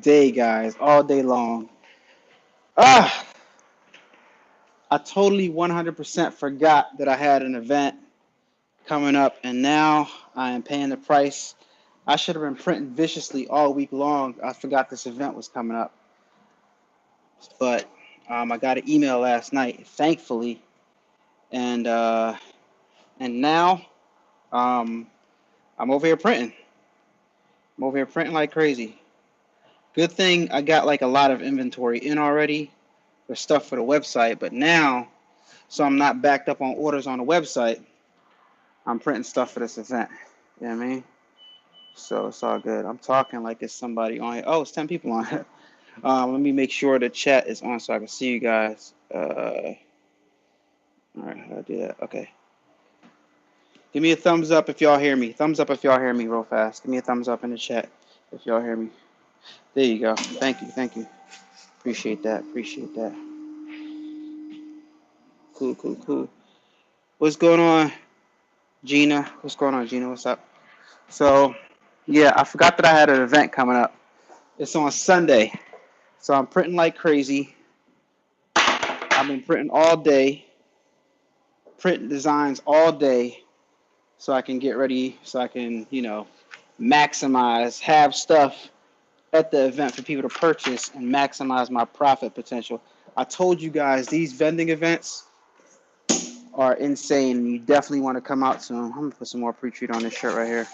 day, guys, all day long. Ah, I totally 100% forgot that I had an event coming up, and now I am paying the price. I should have been printing viciously all week long. I forgot this event was coming up, but I got an email last night, thankfully, and now um, I'm over here printing. I'm over here printing like crazy. Good thing I got like a lot of inventory in already for stuff for the website, but now, so I'm not backed up on orders on the website, I'm printing stuff for this event. You know what I mean? So it's all good. I'm talking like it's somebody on here. Oh, it's 10 people on here. Let me make sure the chat is on so I can see you guys. All right, how do I do that? Okay. Give me a thumbs up if y'all hear me. Thumbs up if y'all hear me real fast. Give me a thumbs up in the chat if y'all hear me. There you go. Thank you. Thank you. Appreciate that. Appreciate that. Cool, cool, cool. What's going on, Gina? What's going on, Gina? What's up? So, yeah, I forgot that I had an event coming up. It's on Sunday. So I'm printing like crazy. I've been printing all day, printing designs all day so I can get ready, so I can, maximize, have stuff at the event for people to purchase and maximize my profit potential. I told you guys these vending events are insane. You definitely want to come out to them. I'm going to put some more pre-treat on this shirt right here.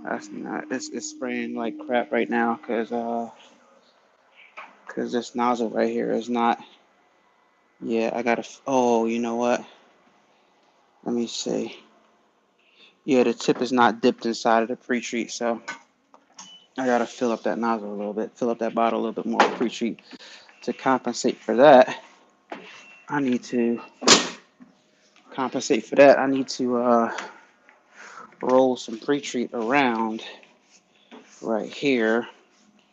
That's not, it's spraying like crap right now because this nozzle right here is not. Yeah, I gotta. Oh, you know what? Let me see. Yeah, the tip is not dipped inside of the pre-treat, so I gotta fill up that nozzle a little bit, fill up that bottle a little bit more pre-treat to compensate for that. I need to compensate for that. I need to roll some pre-treat around right here.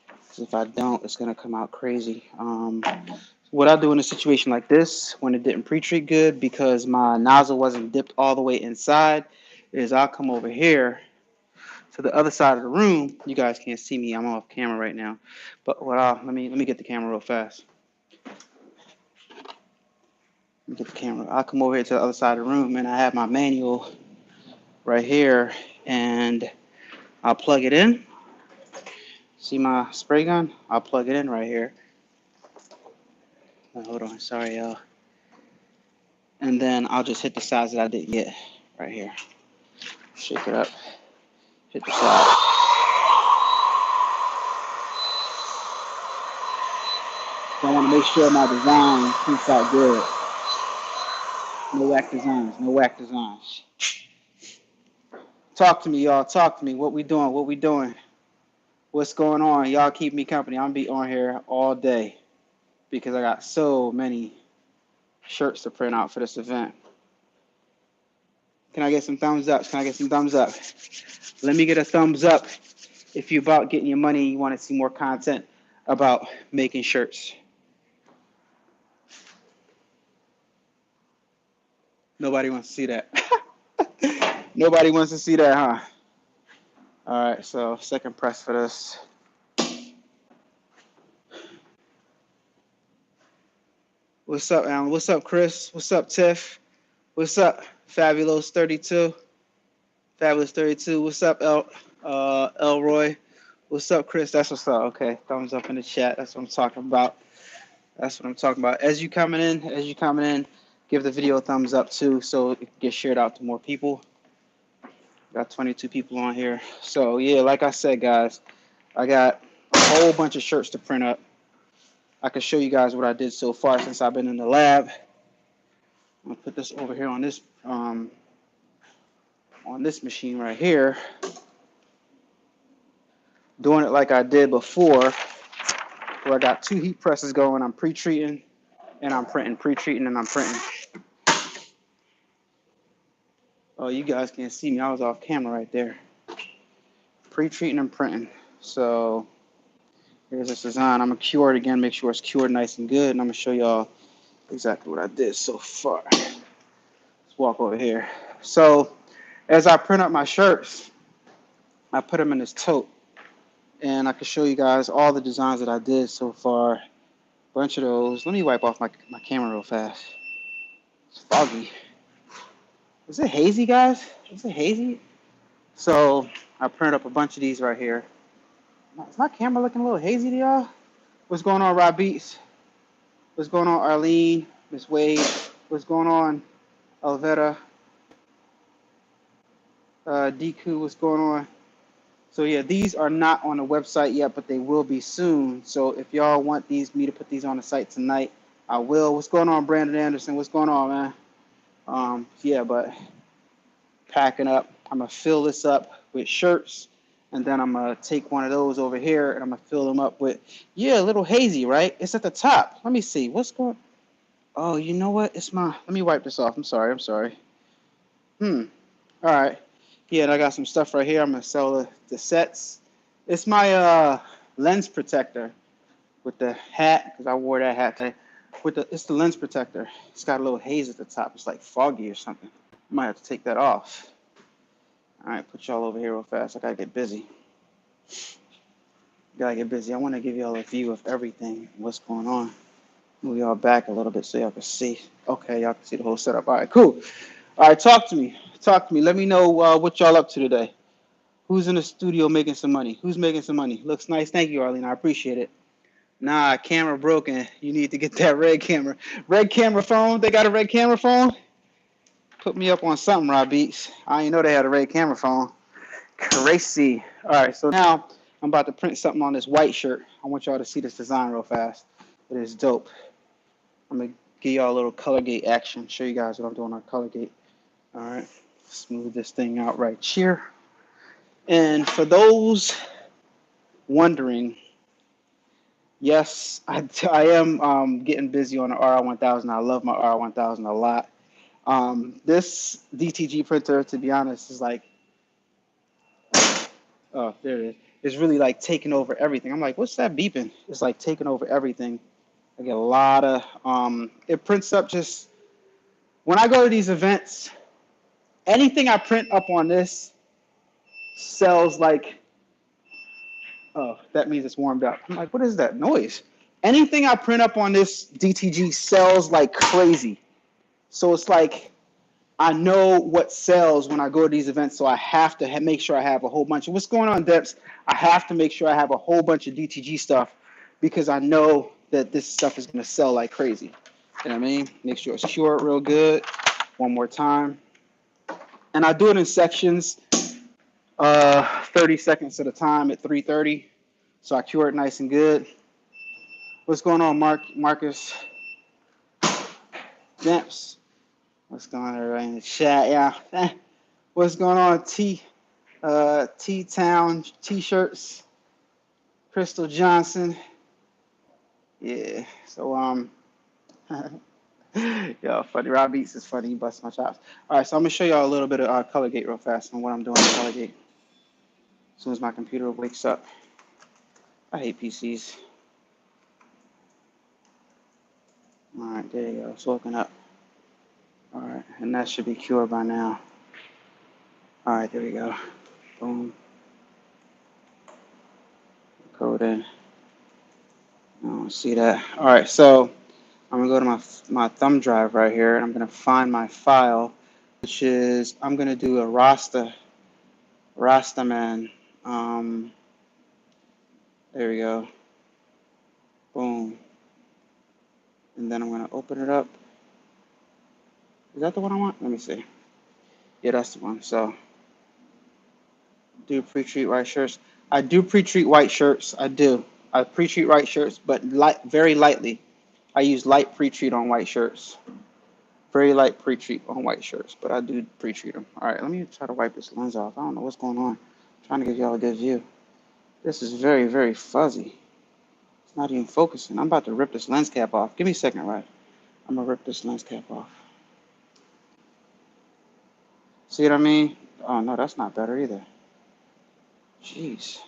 Because if I don't, it's gonna come out crazy. What I do in a situation like this, when it didn't pre-treat good because my nozzle wasn't dipped all the way inside, is I'll come over here to the other side of the room. You guys can't see me. I'm off camera right now. But let me get the camera real fast. Let me get the camera. I'll come over here to the other side of the room and I have my manual right here and I'll plug it in. See my spray gun? I'll plug it in right here. Oh, hold on, sorry y'all. And then I'll just hit the size that I didn't get right here. Shake it up. Hit the side. I want to make sure my design prints out good. No whack designs. No whack designs. Talk to me, y'all. Talk to me. What we doing? What we doing? What's going on? Y'all keep me company. I'm gonna be on here all day because I got so many shirts to print out for this event. Can I get some thumbs up? Can I get some thumbs up? Let me get a thumbs up if you're about getting your money and you want to see more content about making shirts. Nobody wants to see that. Nobody wants to see that, huh? All right, so second press for this. What's up, Alan? What's up, Chris? What's up, Tiff? What's up, Fabulous 32? Fabulous 32. What's up, Elroy? What's up, Chris? That's what's up. Okay, thumbs up in the chat. That's what I'm talking about. That's what I'm talking about. As you coming in, give the video a thumbs up too, so it can get shared out to more people. Got 22 people on here. So yeah, like I said, guys, I got a whole bunch of shirts to print up. I can show you guys what I did so far since I've been in the lab. I'm gonna put this over here on this machine right here. Doing it like I did before, where I got 2 heat presses going. I'm pre-treating and I'm printing, pre-treating and I'm printing. Oh, you guys can't see me. I was off camera right there. Pre-treating and printing. So here's this design. I'm gonna cure it again, make sure it's cured nice and good, and I'm gonna show y'all exactly what I did so far. Let's walk over here. So as I print up my shirts, I put them in this tote. and I can show you guys all the designs that I did so far. Bunch of those. Let me wipe off my camera real fast. It's foggy. Is it hazy, guys? Is it hazy? So I printed up a bunch of these right here. Is my camera looking a little hazy to y'all? What's going on, Rob Beats? What's going on, Arlene? Miss Wade? What's going on, Alvera? Deku, what's going on? So yeah, these are not on the website yet, but they will be soon. So if y'all want me to put these on the site tonight, I will. What's going on, Brandon Anderson? What's going on, man? Yeah, but packing up. I'm gonna fill this up with shirts, and then I'm gonna take one of those over here, and I'm gonna fill them up with, yeah, a little hazy, right? It's at the top. Let me see. What's going? Oh, you know what? Let me wipe this off. I'm sorry. All right. Yeah, and I got some stuff right here. I'm gonna sell the sets. It's my lens protector with the hat, because I wore that hat today. It's the lens protector. It's got a little haze at the top. It's like foggy or something. I might have to take that off. All right, put y'all over here real fast. I gotta get busy. I want to give y'all a view of everything, what's going on. Move y'all back a little bit so y'all can see. Okay, y'all can see the whole setup. All right, cool. All right, talk to me. Let me know what y'all up to today. Who's in the studio making some money? Who's making some money? Looks nice. Thank you, Arlene. I appreciate it. Nah, camera broken. You need to get that red camera. Red camera phone. They got a red camera phone? Put me up on something, Rob Beats. I didn't know they had a red camera phone. Crazy. All right, so now I'm about to print something on this white shirt. I want y'all to see this design real fast. It is dope. I'm going to give y'all a little color gate action, show you guys what I'm doing on color gate. All right, smooth this thing out right here. And for those wondering, yes, I am getting busy on the RR1000. I love my RR1000 a lot. This DTG printer, to be honest, is like, oh, there it is. It's really like taking over everything. I'm like, what's that beeping? It's like taking over everything. I get a lot of, it prints up just, when I go to these events, anything I print up on this sells like, oh, that means it's warmed up. I'm like, what is that noise? Anything I print up on this DTG sells like crazy. So it's like, I know what sells when I go to these events, so I have to make sure I have a whole bunch. What's going on, Debs? I have to make sure I have a whole bunch of DTG stuff because I know that this stuff is going to sell like crazy. You know what I mean? Make sure it's cured real good. One more time. And I do it in sections, 30 seconds at a time at 3:30. So I cure it nice and good. What's going on, Marcus? Demps. What's going on, everybody in the chat? Yeah. What's going on, T-Town T-shirts? Crystal Johnson. Yeah. So yo, funny. Rob Beats is funny. He busts my chops. All right, so I'm gonna show y'all a little bit of color gate real fast and what I'm doing in color gate. As soon as my computer wakes up. I hate PCs. All right, there you go. It's woken up. All right, and that should be cured by now. All right, there we go. Boom. Code in. I don't see that. All right, so I'm gonna go to my thumb drive right here, and I'm gonna find my file, which is I'm gonna do a Rastaman. There we go. Boom. And then I'm gonna open it up. Is that the one I want? Let me see. Yeah, that's the one. So do pre-treat white shirts. I do pre-treat white shirts. I do. I pre-treat white shirts, but very lightly. I use light pre-treat on white shirts. Very light pre-treat on white shirts, but I do pre-treat them. All right, let me try to wipe this lens off. I don't know what's going on. I'm trying to give y'all a good view. This is very, very fuzzy. It's not even focusing. I'm about to rip this lens cap off. Give me a second, right? I'm going to rip this lens cap off. See what I mean? Oh, no, that's not better either. Jeez.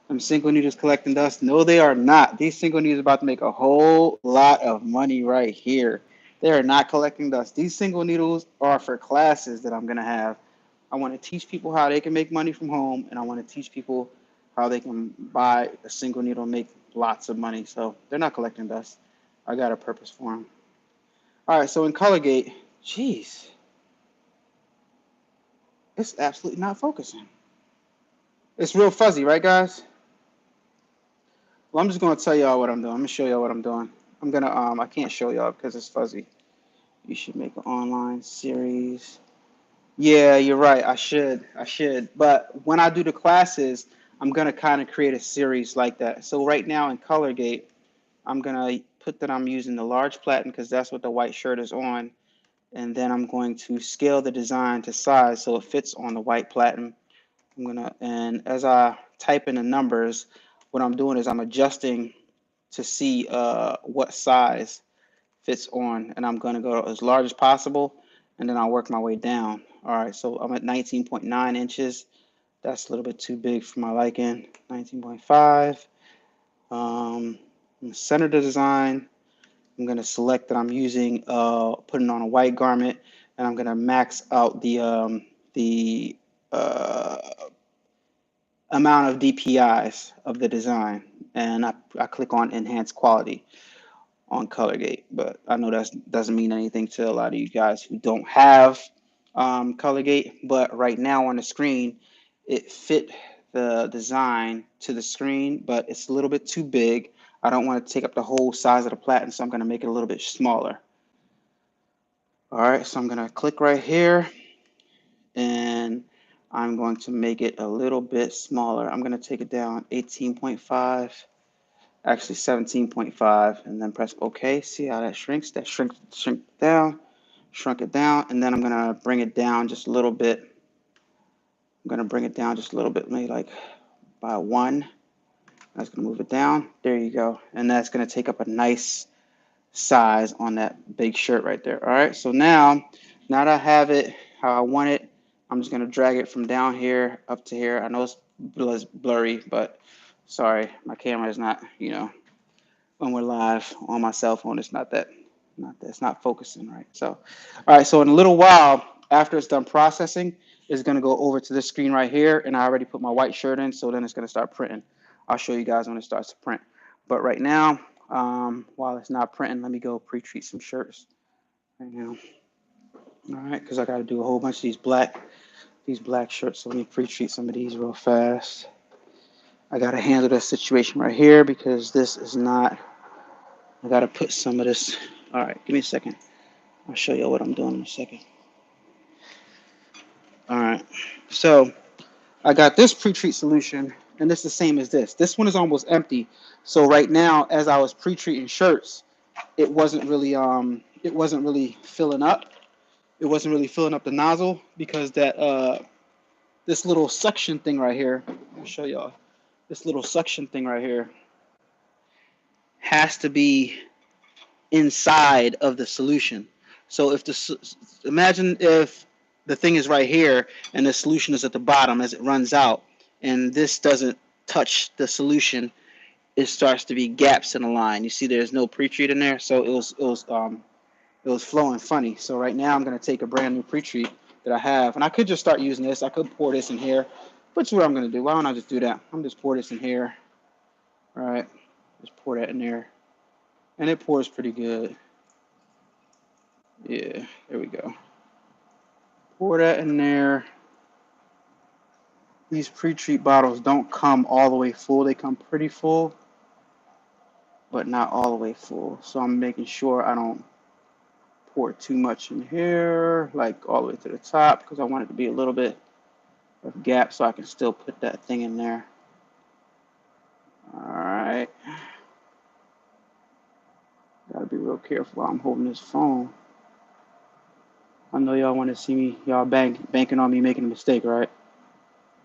Them single needles collecting dust? No, they are not. These single needles are about to make a whole lot of money right here. They are not collecting dust. These single needles are for classes that I'm going to have. I want to teach people how they can make money from home, and I want to teach people how they can buy a single needle and make lots of money. So they're not collecting dust. I got a purpose for them. All right, so in Colorgate, jeez, it's absolutely not focusing. It's real fuzzy, right, guys? Well, I'm just gonna tell y'all what I'm doing. I'm gonna show y'all what I'm doing. I'm gonna I can't show y'all because it's fuzzy. You should make an online series. Yeah, you're right. I should. But when I do the classes, I'm gonna kind of create a series like that. So right now in Colorgate, I'm gonna put that I'm using the large platen because that's what the white shirt is on, and then I'm going to scale the design to size so it fits on the white platen. And as I type in the numbers, what I'm doing is I'm adjusting to see what size fits on, and I'm going to go as large as possible, and then I'll work my way down. All right, so I'm at 19.9 inches. That's a little bit too big for my liking. 19.5. Center the design. I'm going to select that I'm using, putting on a white garment, and I'm going to max out the amount of DPIs of the design, and I click on enhance quality on Colorgate, but I know that doesn't mean anything to a lot of you guys who don't have Colorgate, but right now on the screen, it fit the design to the screen, but it's a little bit too big. I don't want to take up the whole size of the platen, so I'm going to make it a little bit smaller. All right, so I'm going to click right here, and I'm going to make it a little bit smaller. I'm going to take it down 18.5, actually 17.5, and then press OK. See how that shrinks? That shrunk down, shrunk it down, and then I'm going to bring it down just a little bit. I'm going to bring it down just a little bit, maybe like by 1. That's going to move it down. There you go. And that's going to take up a nice size on that big shirt right there. All right, so now that I have it how I want it, I'm just going to drag it from down here up to here. I know it's blurry, but sorry, my camera is not, when we're live on my cell phone, it's not focusing right. So, all right, so in a little while, after it's done processing, it's going to go over to this screen right here, and I already put my white shirt in, so then it's going to start printing. I'll show you guys when it starts to print. But right now, while it's not printing, let me go pre-treat some shirts right now. All right, because I got to do a whole bunch of these black shirts, so let me pre-treat some of these real fast. I got to handle this situation right here because this is not, I got to put some of this. All right, give me a second. I'll show you what I'm doing in a second. All right, so I got this pre-treat solution, and it's the same as this. This one is almost empty. So right now, as I was pre-treating shirts, it wasn't really filling up. It wasn't really filling up the nozzle because that this little suction thing right here. I'll show y'all. This little suction thing right here has to be inside of the solution. So imagine if the thing is right here and the solution is at the bottom as it runs out, and this doesn't touch the solution, it starts to be gaps in the line. You see, there's no pre-treat in there, so it was flowing funny. So right now I'm going to take a brand new pre-treat that I have, and I could just start using this. I could pour this in here, which is what I'm going to do. Why don't I just do that? I'm just pour this in here. All right, just pour that in there, and it pours pretty good. Yeah, there we go. Pour that in there. These pre-treat bottles don't come all the way full. They come pretty full, but not all the way full. So I'm making sure I don't pour too much in here, like all the way to the top, because I want it to be a little bit of gap so I can still put that thing in there. All right. Gotta be real careful while I'm holding this phone. I know y'all want to see me, y'all banking on me making a mistake, right?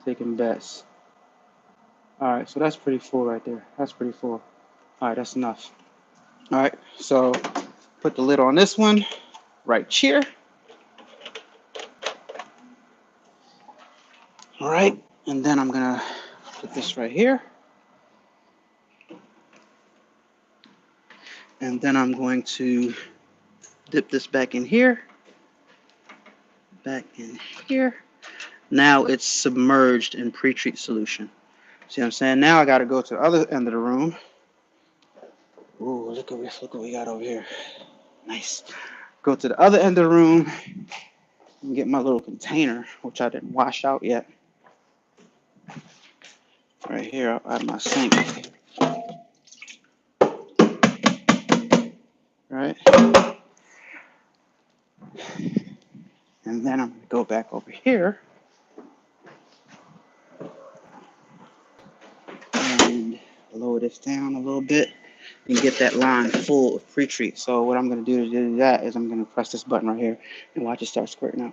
Taking bets. All right, so that's pretty full right there. That's pretty full. All right, that's enough. All right, so put the lid on this one right here. All right, and then I'm gonna put this right here. And then I'm going to dip this back in here. Back in here. Now it's submerged in pre-treat solution. See what I'm saying? Now I got to go to the other end of the room. Ooh, look what we got over here. Nice. Go to the other end of the room and get my little container, which I didn't wash out yet. Right here out my sink. Right? And then I'm going to go back over here and lower this down a little bit and get that line full of pre-treat. So what I'm going to do to do that is I'm going to press this button right here and watch it start squirting out.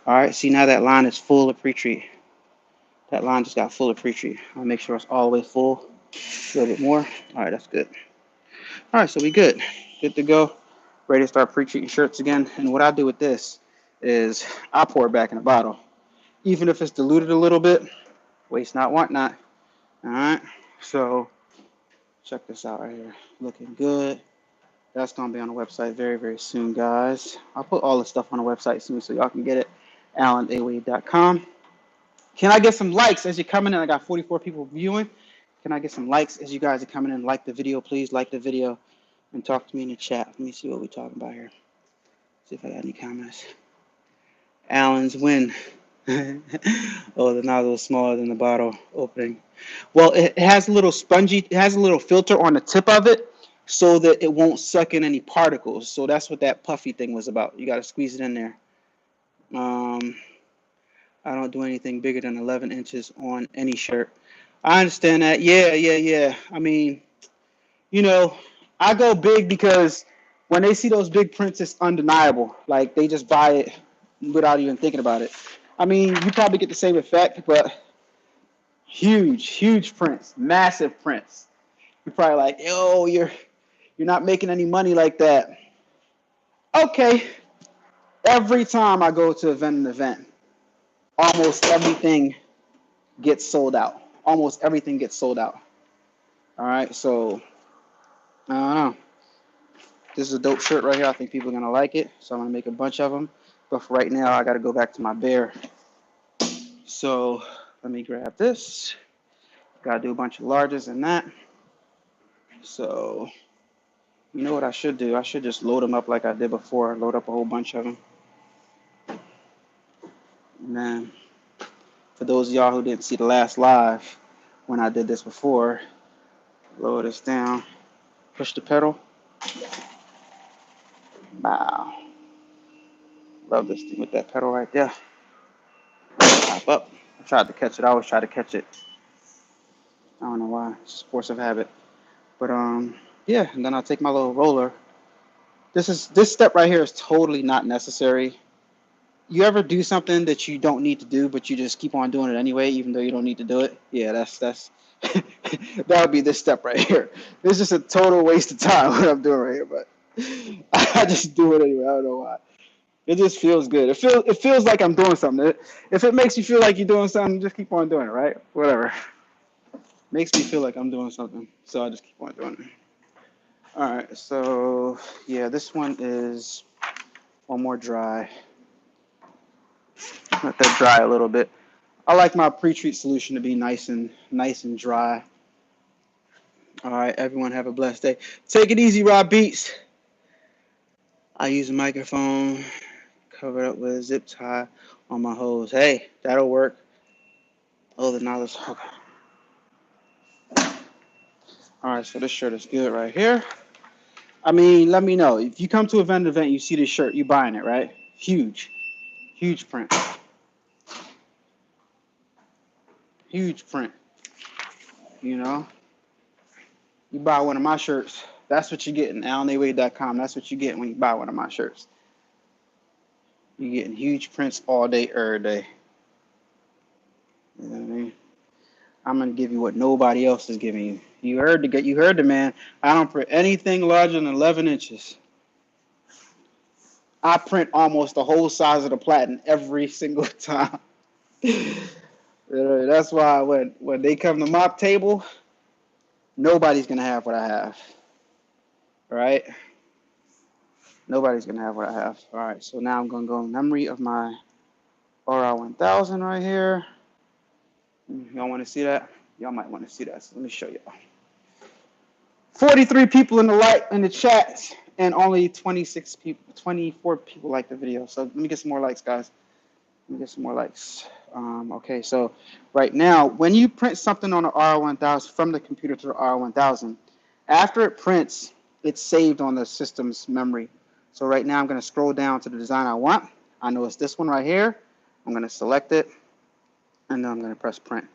All right, see now that line is full of pre-treat. That line just got full of pre-treat. I'll make sure it's all the way full. A little bit more. All right, that's good. All right, so we good. Good to go. Ready to start pre-treating shirts again. And what I do with this is I pour it back in a bottle. Even if it's diluted a little bit, waste not, want not. All right, so check this out right here. Looking good. That's going to be on the website very, very soon, guys. I'll put all the stuff on the website soon so y'all can get it. AlanAwade.com. Can I get some likes as you're coming in? I got 44 people viewing. Can I get some likes as you guys are coming in? Like the video, please. Like the video and talk to me in the chat. Let me see what we're talking about here. See if I got any comments. Alan's win. Oh, the nozzle is smaller than the bottle opening. Well, it has a little spongy, it has a little filter on the tip of it so that it won't suck in any particles. So that's what that puffy thing was about. You got to squeeze it in there. I don't do anything bigger than 11 inches on any shirt. I understand that. Yeah. I mean, you know, I go big because when they see those big prints, it's undeniable. Like, they just buy it without even thinking about it. I mean, you probably get the same effect, but huge prints, massive prints. You're probably like, yo, you're not making any money like that. Okay. Every time I go to an event, almost everything gets sold out. Almost everything gets sold out. All right, so I don't know. This is a dope shirt right here. I think people are gonna like it, so I'm gonna make a bunch of them. But for right now, I gotta go back to my bear. So let me grab this. Gotta do a bunch of larges in that. So you know what I should do? I should just load them up like I did before. Load up a whole bunch of them. And then for those of y'all who didn't see the last live when I did this before, lower this down, push the pedal. Wow. Love this thing with that pedal right there. Pop up. I tried to catch it. I always try to catch it. I don't know why. It's force of habit. But yeah, and then I'll take my little roller. This step right here is totally not necessary. You ever do something that you don't need to do, but you just keep on doing it anyway, even though you don't need to do it? Yeah, that's that would be this step right here. It's just a total waste of time what I'm doing right here, but I just do it anyway. I don't know why. It just feels good. It feels like I'm doing something. If it makes you feel like you're doing something, just keep on doing it, right? Whatever. Makes me feel like I'm doing something, so I just keep on doing it. All right, so yeah, this one is one more dry. Let that dry a little bit. I like my pre-treat solution to be nice and dry. All right, everyone have a blessed day. Take it easy, Rob Beats. I use a microphone covered up with a zip tie on my hose. Hey, that'll work. Oh, the nozzle's okay. All right, so this shirt is good right here. I mean, let me know. If you come to a vendor event, you see this shirt, you buying it, right? Huge print. Huge print. You know? You buy one of my shirts, that's what you're getting. AlanAwade.com. That's what you get when you buy one of my shirts. You're getting huge prints all day, every day. You know what I mean? I'm gonna give you what nobody else is giving you. You heard the man. I don't print anything larger than 11 inches. I print almost the whole size of the platen every single time. That's why when they come to my table, nobody's gonna have what I have. Right? Nobody's gonna have what I have. All right, so now I'm gonna go in memory of my RR1000 right here. Y'all want to see that? Y'all might want to see that. So let me show y'all. 43 people in the chat, and only 24 people like the video. So let me get some more likes, guys. Let me get some more likes. Okay, so right now, when you print something on the RR1000 from the computer to the RR1000, after it prints, it's saved on the system's memory. So right now, I'm going to scroll down to the design I want. I know it's this one right here. I'm going to select it, and then I'm going to press print.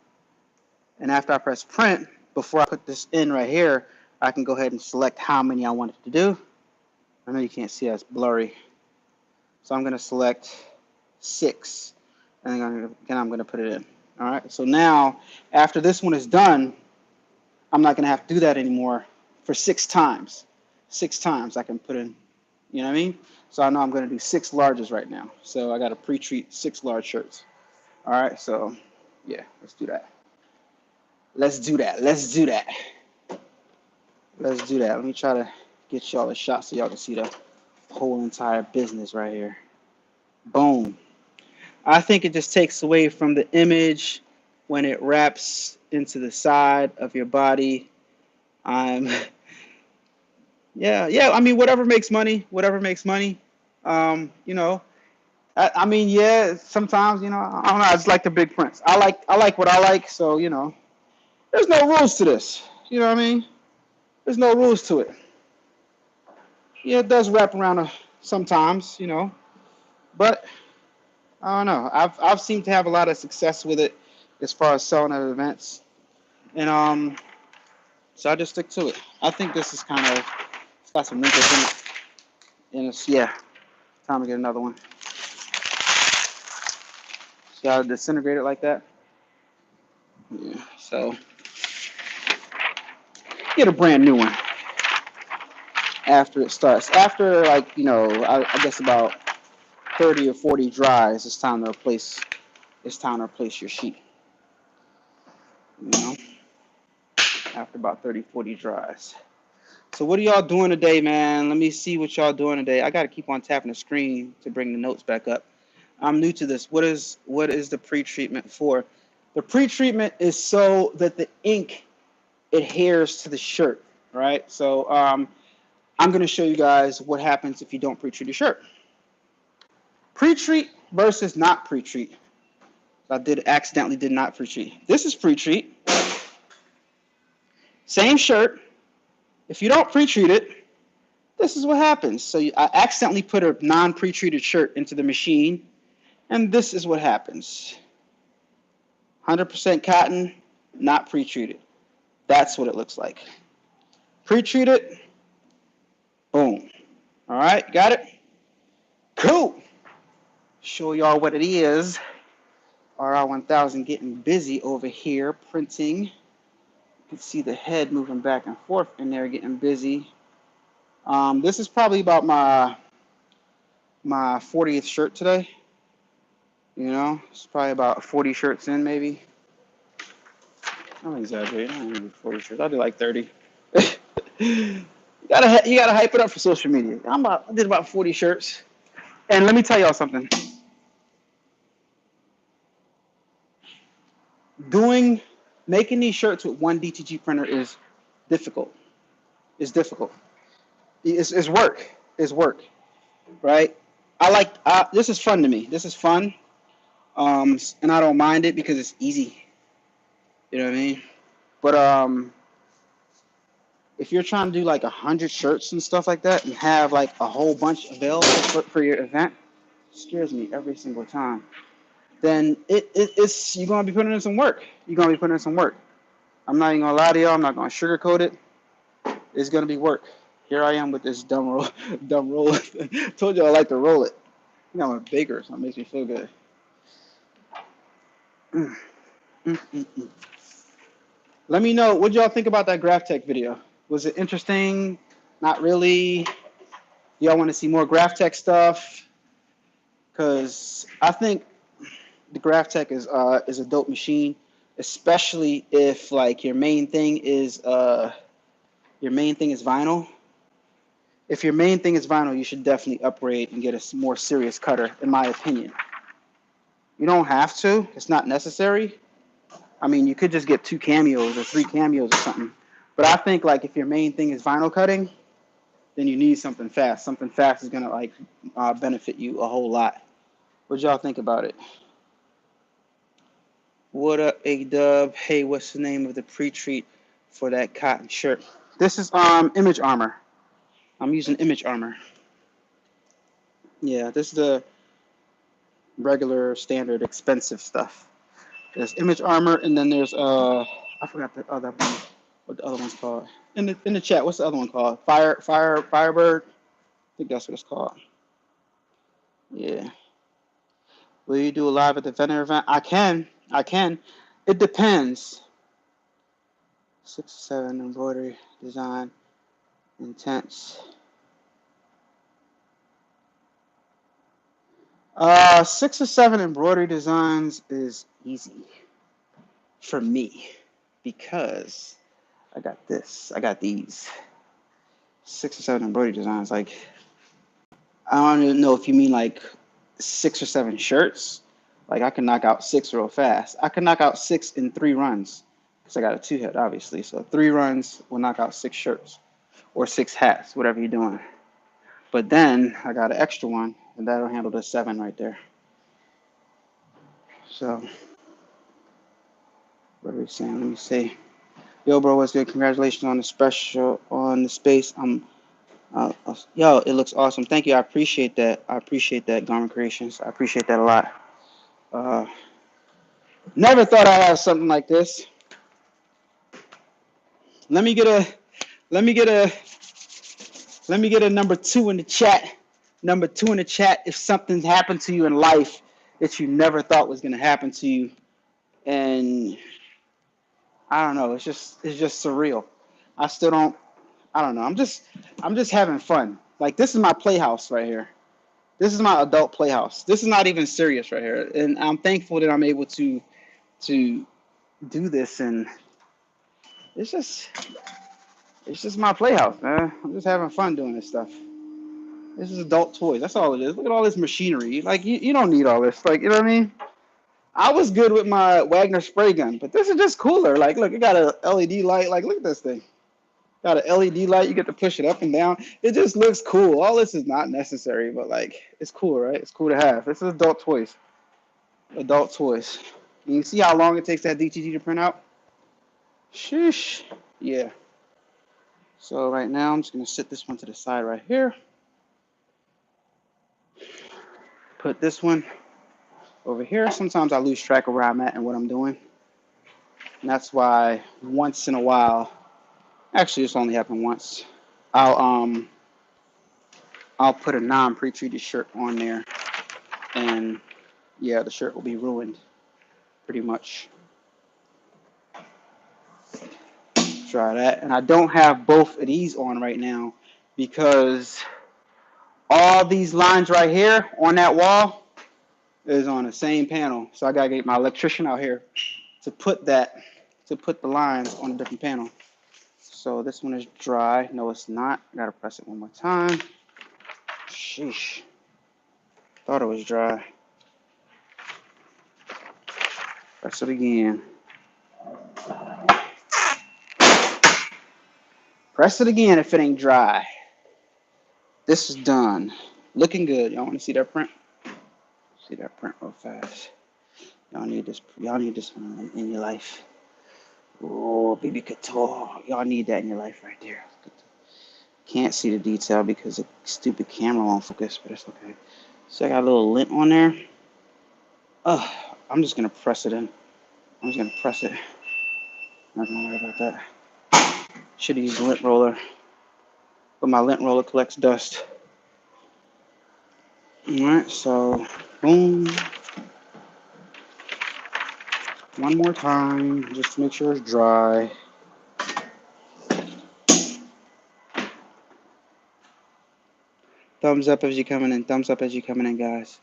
And after I press print, before I put this in right here, I can go ahead and select how many I want it to do. I know you can't see it's blurry. So I'm going to select 6. And then I'm going to put it in. All right. So now, after this one is done, I'm not going to have to do that anymore for 6 times. 6 times I can put in, you know what I mean? So I know I'm going to do 6 larges right now. So I got to pre-treat 6 large shirts. All right. So, yeah, let's do that. Let's do that. Let's do that. Let's do that. Let me try to get y'all a shot so y'all can see the whole entire business right here. Boom. I think it just takes away from the image when it wraps into the side of your body. Yeah. I mean, whatever makes money. You know, I mean, yeah. Sometimes, you know, I don't know. I just like the big prints. I like what I like. So, you know, there's no rules to this. You know what I mean? There's no rules to it. Yeah, it does wrap around sometimes, you know, but I don't know. I've seemed to have a lot of success with it as far as selling at events, and so I just stick to it. I think this is kind of, it's got some wrinkles in it, and it's, yeah, time to get another one. See how it disintegrated like that? Yeah. So get a brand new one after it starts. After, like, you know, I guess about 30 or 40 dries, it's time to replace your sheet. You know, after about 30, 40 dries. So what are y'all doing today, man? Let me see what y'all doing today. I got to keep on tapping the screen to bring the notes back up. I'm new to this. What is the pre-treatment for? The pre-treatment is so that the ink adheres to the shirt, right? So I'm going to show you guys what happens if you don't pre-treat your shirt. Pre-treat versus not pre-treat. I accidentally did not pre-treat. This is pre-treat. Same shirt. If you don't pre-treat it, this is what happens. So I accidentally put a non-pre-treated shirt into the machine, and this is what happens. 100% cotton, not pre-treated. That's what it looks like. Pre-treated, boom. All right, got it? Cool. Show y'all what it is. RR1000 getting busy over here, printing. You can see the head moving back and forth in there, getting busy. This is probably about my 40th shirt today. You know, it's probably about 40 shirts in, maybe. I'm exaggerating. I don't do 40 shirts. I'll do like 30. You gotta hype it up for social media. I did about 40 shirts. And let me tell y'all something. Making these shirts with one DTG printer is difficult. It's difficult. It's work. It's work, right? This is fun to me. This is fun, and I don't mind it because it's easy. You know what I mean? But if you're trying to do like 100 shirts and stuff like that, and have like a whole bunch available for your event, it scares me every single time. Then it's you're gonna be putting in some work. You're gonna be putting in some work. I'm not even gonna lie to y'all. I'm not gonna sugarcoat it. It's gonna be work. Here I am with this dumb roll. Told you I like to roll it. I think I'm a baker, so it makes me feel good. Let me know what y'all think about that GraphTech video. Was it interesting? Not really. Y'all want to see more GraphTech stuff? Because I think the GraphTech is a dope machine, especially if like your main thing is vinyl. If your main thing is vinyl, you should definitely upgrade and get a more serious cutter, in my opinion. You don't have to. It's not necessary. I mean, you could just get 2 cameos or 3 cameos or something. But I think like if your main thing is vinyl cutting, then you need something fast. Something fast is gonna like benefit you a whole lot. What y'all think about it? What up, A-Dubb? Hey, what's the name of the pre-treat for that cotton shirt? This is Image Armor. I'm using Image Armor. Yeah, this is the regular, standard, expensive stuff. There's Image Armor, and then there's I forgot the other one. What the other one's called? In the chat, what's the other one called? Firebird. I think that's what it's called. Yeah. Will you do a live at the vendor event? I can. It depends. 6 or 7 embroidery design, intense. 6 or 7 embroidery designs is easy for me because I got this. I got these 6 or 7 embroidery designs. Like, I don't even know if you mean like 6 or 7 shirts. Like, I can knock out 6 real fast. I can knock out 6 in 3 runs because I got a 2-head, obviously. So 3 runs will knock out 6 shirts or 6 hats, whatever you're doing. But then I got an extra one, and that'll handle the 7 right there. So, what are we saying? Let me see. Yo, bro, what's good? Congratulations on the special, on the space. Yo, it looks awesome. Thank you. I appreciate that. I appreciate that, Garment Creations. I appreciate that a lot. Never thought I'd have something like this. Let me get a number 2 in the chat. Number 2 in the chat. If something happened to you in life that you never thought was gonna happen to you, and I don't know, it's just surreal. I still don't. I don't know. I'm just having fun. Like, this is my playhouse right here. This is my adult playhouse. This is not even serious right here, and I'm thankful that I'm able to do this. And it's just my playhouse, man. I'm just having fun doing this stuff. This is adult toys. That's all it is. Look at all this machinery. Like, you don't need all this. Like, you know what I mean? I was good with my Wagner spray gun, but this is just cooler. Like, look, it got a LED light. Like, look at this thing. Got an LED light. You get to push it up and down. It just looks cool. All this is not necessary, but like, it's cool, right? It's cool to have. This is adult toys. Adult toys. You see how long it takes that DTG to print out? Sheesh. Yeah. So right now, I'm just going to sit this one to the side right here. Put this one over here. Sometimes I lose track of where I'm at and what I'm doing. And that's why once in a while, actually it's only happened once, I'll put a non-pre-treated shirt on there, and yeah, the shirt will be ruined pretty much. Try that. And I don't have both of these on right now because all these lines right here on that wall is on the same panel. So I gotta get my electrician out here to put the lines on a different panel. So this one is dry. No, it's not. I gotta press it one more time. Sheesh. Thought it was dry. Press it again. Press it again if it ain't dry. This is done. Looking good. Y'all want to see that print? See that print real fast. Y'all need this one in your life. Oh, baby couture. Y'all need that in your life right there. Can't see the detail because the stupid camera won't focus, but it's okay. So I got a little lint on there. I'm just gonna press it in. I'm just gonna press it. Not gonna worry about that. Should have used a lint roller, but my lint roller collects dust. Alright, so boom. One more time, just to make sure it's dry. Thumbs up as you're coming in. Thumbs up as you're coming in, guys.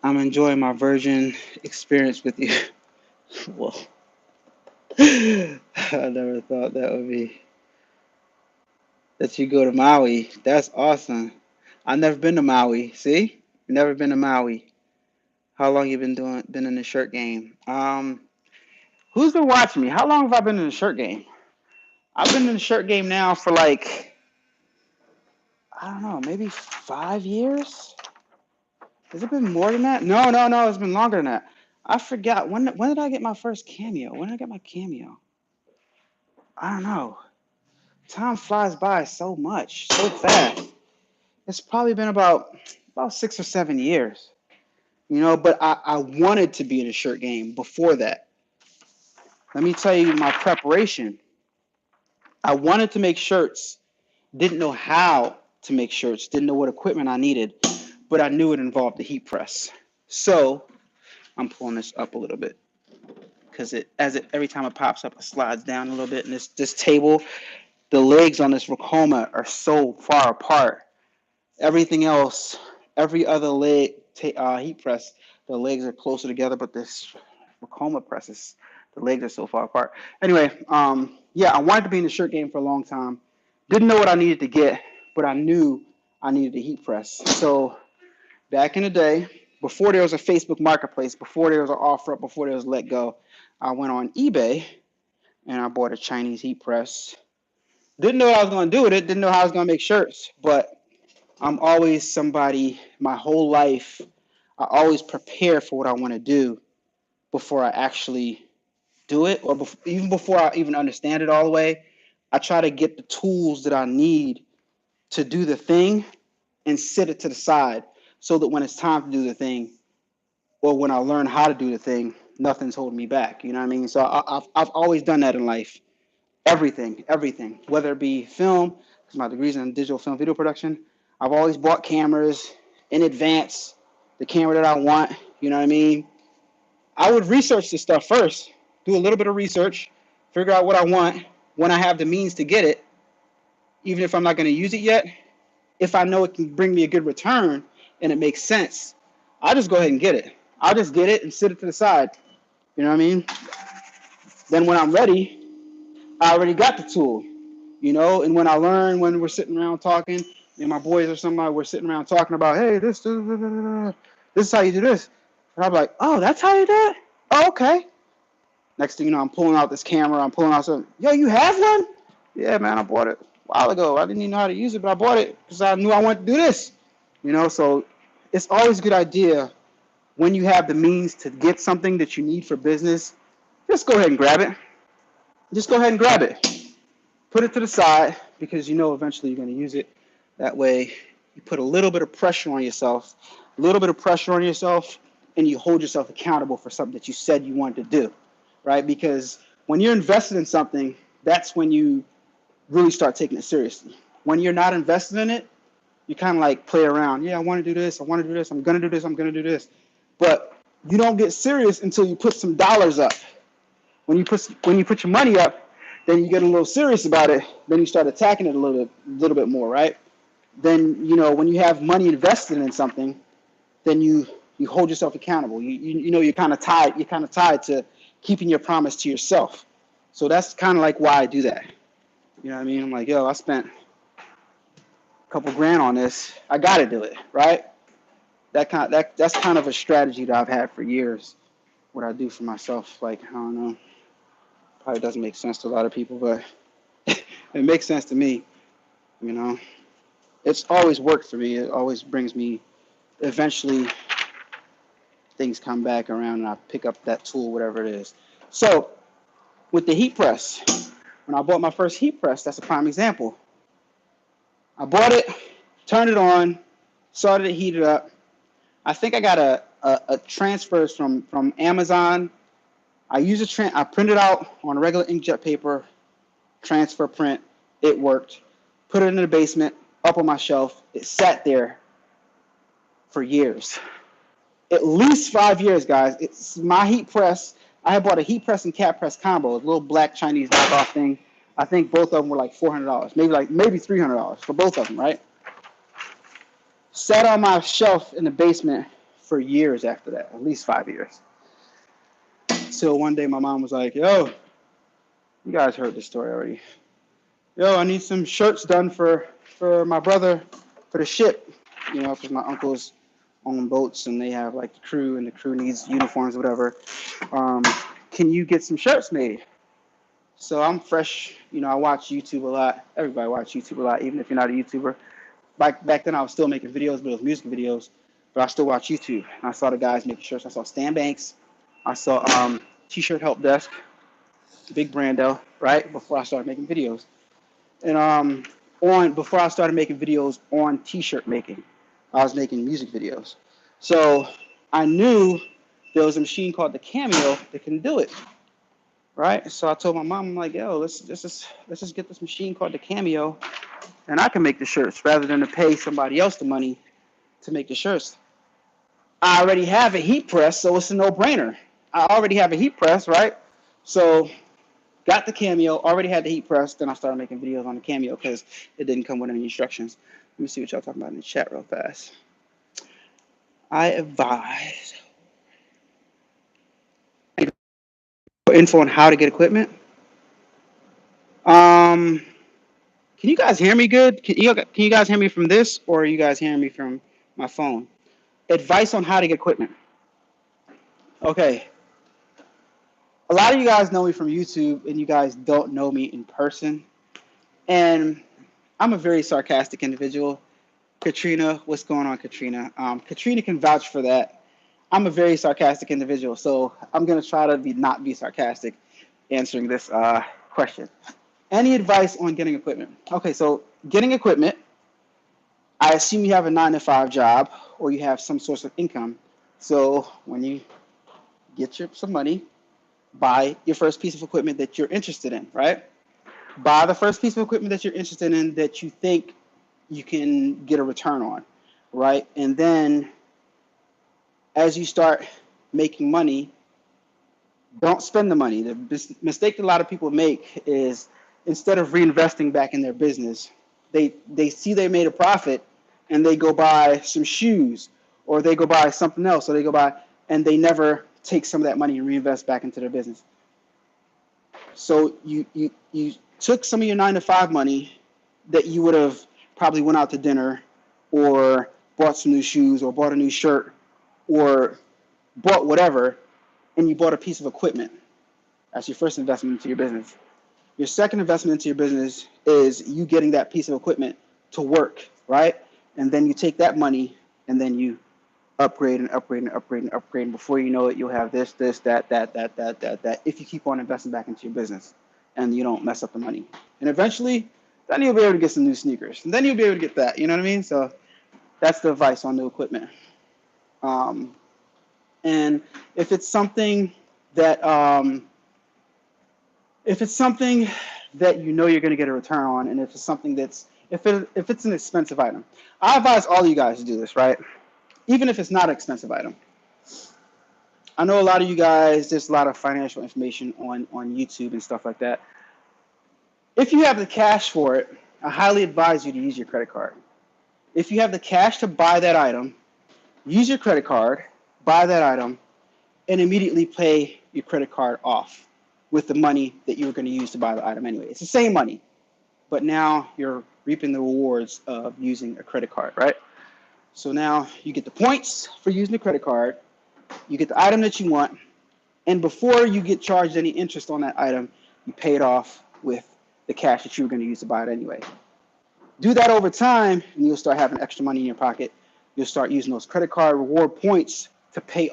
I'm enjoying my virgin experience with you. Whoa. I never thought that you go to Maui. That's awesome. I've never been to Maui. See? Never been to Maui. How long you been in the shirt game? Who's been watching me? How long have I been in the shirt game? I've been in the shirt game now for like, I don't know, maybe 5 years? Has it been more than that? No, no, no, it's been longer than that. I forgot. When did I get my first cameo? When did I get my cameo? I don't know. Time flies by so much, so fast. It's probably been about 6 or 7 years. But I wanted to be in a shirt game before that. Let me tell you my preparation. I wanted to make shirts, didn't know how to make shirts, didn't know what equipment I needed, but I knew it involved the heat press. So I'm pulling this up a little bit because every time it pops up, it slides down a little bit. And this table, the legs on this Ricoma are so far apart. Everything else, every other leg heat press, the legs are closer together, but this Ricoma presses, the legs are so far apart. Anyway, yeah, I wanted to be in the shirt game for a long time. Didn't know what I needed to get, but I knew I needed a heat press. So back in the day, before there was a Facebook Marketplace, before there was an offer, before there was Let Go, I went on eBay and I bought a Chinese heat press. Didn't know what I was going to do with it. Didn't know how I was going to make shirts, but I'm always somebody, my whole life, I always prepare for what I want to do before I actually do it, or even before I even understand it all the way. I try to get the tools that I need to do the thing and sit it to the side so that when it's time to do the thing, or when I learn how to do the thing, nothing's holding me back. You know what I mean? So I've always done that in life. Everything, whether it be film, because my degree's in digital film video production. I've always bought cameras in advance, the camera that I want. You know what I mean? I would research this stuff first, do a little bit of research, figure out what I want when I have the means to get it, even if I'm not going to use it yet. If I know it can bring me a good return and it makes sense, I'll just go ahead and get it. I'll just get it and sit it to the side. You know what I mean? Then when I'm ready, I already got the tool. And when I learn, when we're sitting around talking, and my boys or somebody, we're sitting around talking about, hey, this is how you do this. And I'm like, oh, that's how you do it? Oh, okay. Next thing you know, I'm pulling out this camera. I'm pulling out something. Yo, you have one? Yeah, man, I bought it a while ago. I didn't even know how to use it, but I bought it because I knew I wanted to do this. So it's always a good idea when you have the means to get something that you need for business, just go ahead and grab it. Just go ahead and grab it. Put it to the side because eventually you're going to use it. That way you put a little bit of pressure on yourself, and you hold yourself accountable for something that you said you wanted to do, right? Because when you're invested in something, that's when you really start taking it seriously. When you're not invested in it, you kind of like play around. Yeah, I want to do this. I want to do this. I'm going to do this. I'm going to do this. But you don't get serious until you put some dollars up. When you put your money up, then you get a little serious about it. Then you start attacking it a little bit more, right? Then when you have money invested in something, then you hold yourself accountable. You're kind of tied. You're kind of tied to keeping your promise to yourself. So that's kind of like why I do that. You know what I mean? I'm like, yo, I spent a couple grand on this. I got to do it, right? That's kind of a strategy that I've had for years. What I do for myself, like, I don't know, probably doesn't make sense to a lot of people, but it makes sense to me. It's always worked for me. It always brings me. Eventually, things come back around, and I pick up that tool, whatever it is. So, with the heat press, when I bought my first heat press, that's a prime example. I bought it, turned it on, started to heat it up. I think I got a transfers from Amazon. I printed out on regular inkjet paper, transfer print. It worked. Put it in the basement, up on my shelf. It sat there for years. At least 5 years, guys. It's my heat press. I had bought a heat press and cat press combo, a little black Chinese knockoff thing. I think both of them were like $400, maybe $300 for both of them, right? Sat on my shelf in the basement for years after that, at least 5 years. So one day my mom was like, yo, you guys heard this story already. Yo, I need some shirts done for my brother for the ship, because my uncle's on boats and they have like the crew and the crew needs uniforms, whatever. Um, can you get some shirts made? So I'm fresh, I watch YouTube a lot. Everybody watch YouTube a lot, even if you're not a YouTuber. Back then I was still making videos, but it was music videos. But I still watch YouTube. I saw the guys making shirts. I saw Stan Banks. I saw T-shirt Help Desk, big brand though, right? Before I started making videos. And before I started making videos on T-shirt making, I was making music videos. So I knew there was a machine called the Cameo that can do it, right? So I told my mom, I'm like, yo, let's just get this machine called the Cameo, and I can make the shirts rather than to pay somebody else the money to make the shirts. I already have a heat press, so it's a no-brainer. I already have a heat press, right? So got the Cameo, already had the heat press, then I started making videos on the Cameo because it didn't come with any instructions. Let me see what y'all talking about in the chat real fast. I advise info on how to get equipment. Can you guys hear me good? Can you guys hear me from this, or are you guys hearing me from my phone? Advice on how to get equipment. Okay. A lot of you guys know me from YouTube, and you guys don't know me in person. And I'm a very sarcastic individual. Katrina, what's going on, Katrina? Katrina can vouch for that. I'm a very sarcastic individual, so I'm gonna try to not be sarcastic answering this question. Any advice on getting equipment? Okay, so getting equipment, I assume you have a 9 to 5 job or you have some source of income. So when you get some money, buy your first piece of equipment that you're interested in, right? Buy the first piece of equipment that you're interested in that you think you can get a return on, right? And then as you start making money, don't spend the money. The mistake that a lot of people make is instead of reinvesting back in their business, they see they made a profit and they go buy some shoes or they go buy something else or they go buy and they never take some of that money and reinvest back into their business. So you took some of your 9 to 5 money that you would have probably went out to dinner or bought some new shoes or bought a new shirt or bought whatever, and you bought a piece of equipment. That's your first investment into your business. Your second investment into your business is you getting that piece of equipment to work, right? And then you take that money and then you upgrade and upgrade and upgrade and upgrade. And before you know it, you'll have this, that, if you keep on investing back into your business and you don't mess up the money. And eventually, then you'll be able to get some new sneakers. And then you'll be able to get that. You know what I mean? So that's the advice on new equipment. And if it's something that you know you're going to get a return on, and if it's something if it's an expensive item, I advise all you guys to do this, right? Even if it's not an expensive item. I know a lot of you guys, there's a lot of financial information on YouTube and stuff like that. If you have the cash for it, I highly advise you to use your credit card. If you have the cash to buy that item, use your credit card, buy that item, and immediately pay your credit card off with the money that you were going to use to buy the item anyway. It's the same money, but now you're reaping the rewards of using a credit card, right? So now you get the points for using the credit card, you get the item that you want, and before you get charged any interest on that item, you pay it off with the cash that you were going to use to buy it anyway. Do that over time, and you'll start having extra money in your pocket. You'll start using those credit card reward points to pay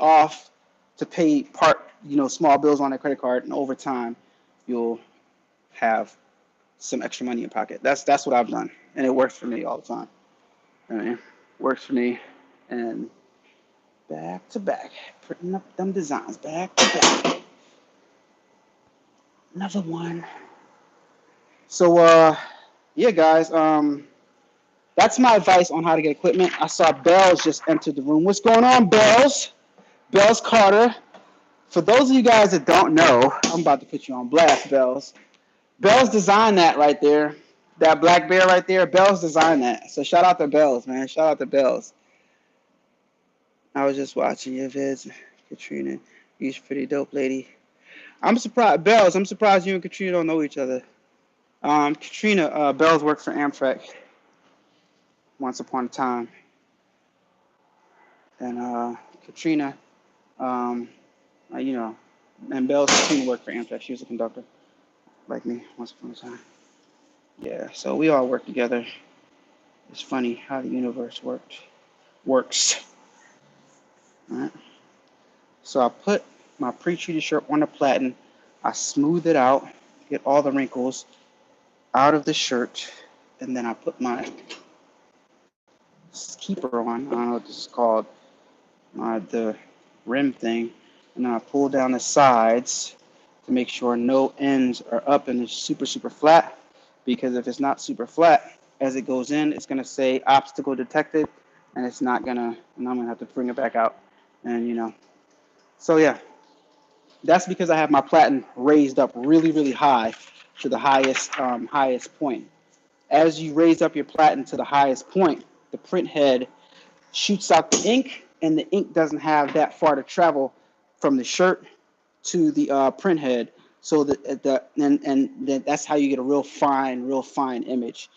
small bills on that credit card, and over time, you'll have some extra money in your pocket. That's what I've done, and it works for me all the time. I mean, works for me, and back to back, putting up them designs, back to back. Another one. So, yeah, guys, that's my advice on how to get equipment. I saw Bells just entered the room. What's going on, Bells? Bells Carter. For those of you guys that don't know, I'm about to put you on blast, Bells. Bells designed that right there. That black bear right there, Bells designed that. So shout out to Bells, man. Shout out to Bells. I was just watching your vids, Katrina. You're pretty dope, lady. I'm surprised, Bells, I'm surprised you and Katrina don't know each other. Katrina, Bells worked for Amtrak once upon a time. and Katrina, you know, and Belle's Katrina worked for Amtrak. She was a conductor like me once upon a time. Yeah, so we all work together. It's funny how the universe works. All right. So I put my pre-treated shirt on the platen. I smooth it out, get all the wrinkles out of the shirt, and then I put my keeper on. I don't know what this is called, the rim thing, and then I pull down the sides to make sure no ends are up and it's super, super flat. Because if it's not super flat, as it goes in, it's gonna say obstacle detected, and it's not gonna, and I'm gonna have to bring it back out, and so yeah, that's because I have my platen raised up really, really high to the highest point. As you raise up your platen to the highest point, the print head shoots out the ink, and the ink doesn't have that far to travel from the shirt to the print head. So that's how you get a real fine image.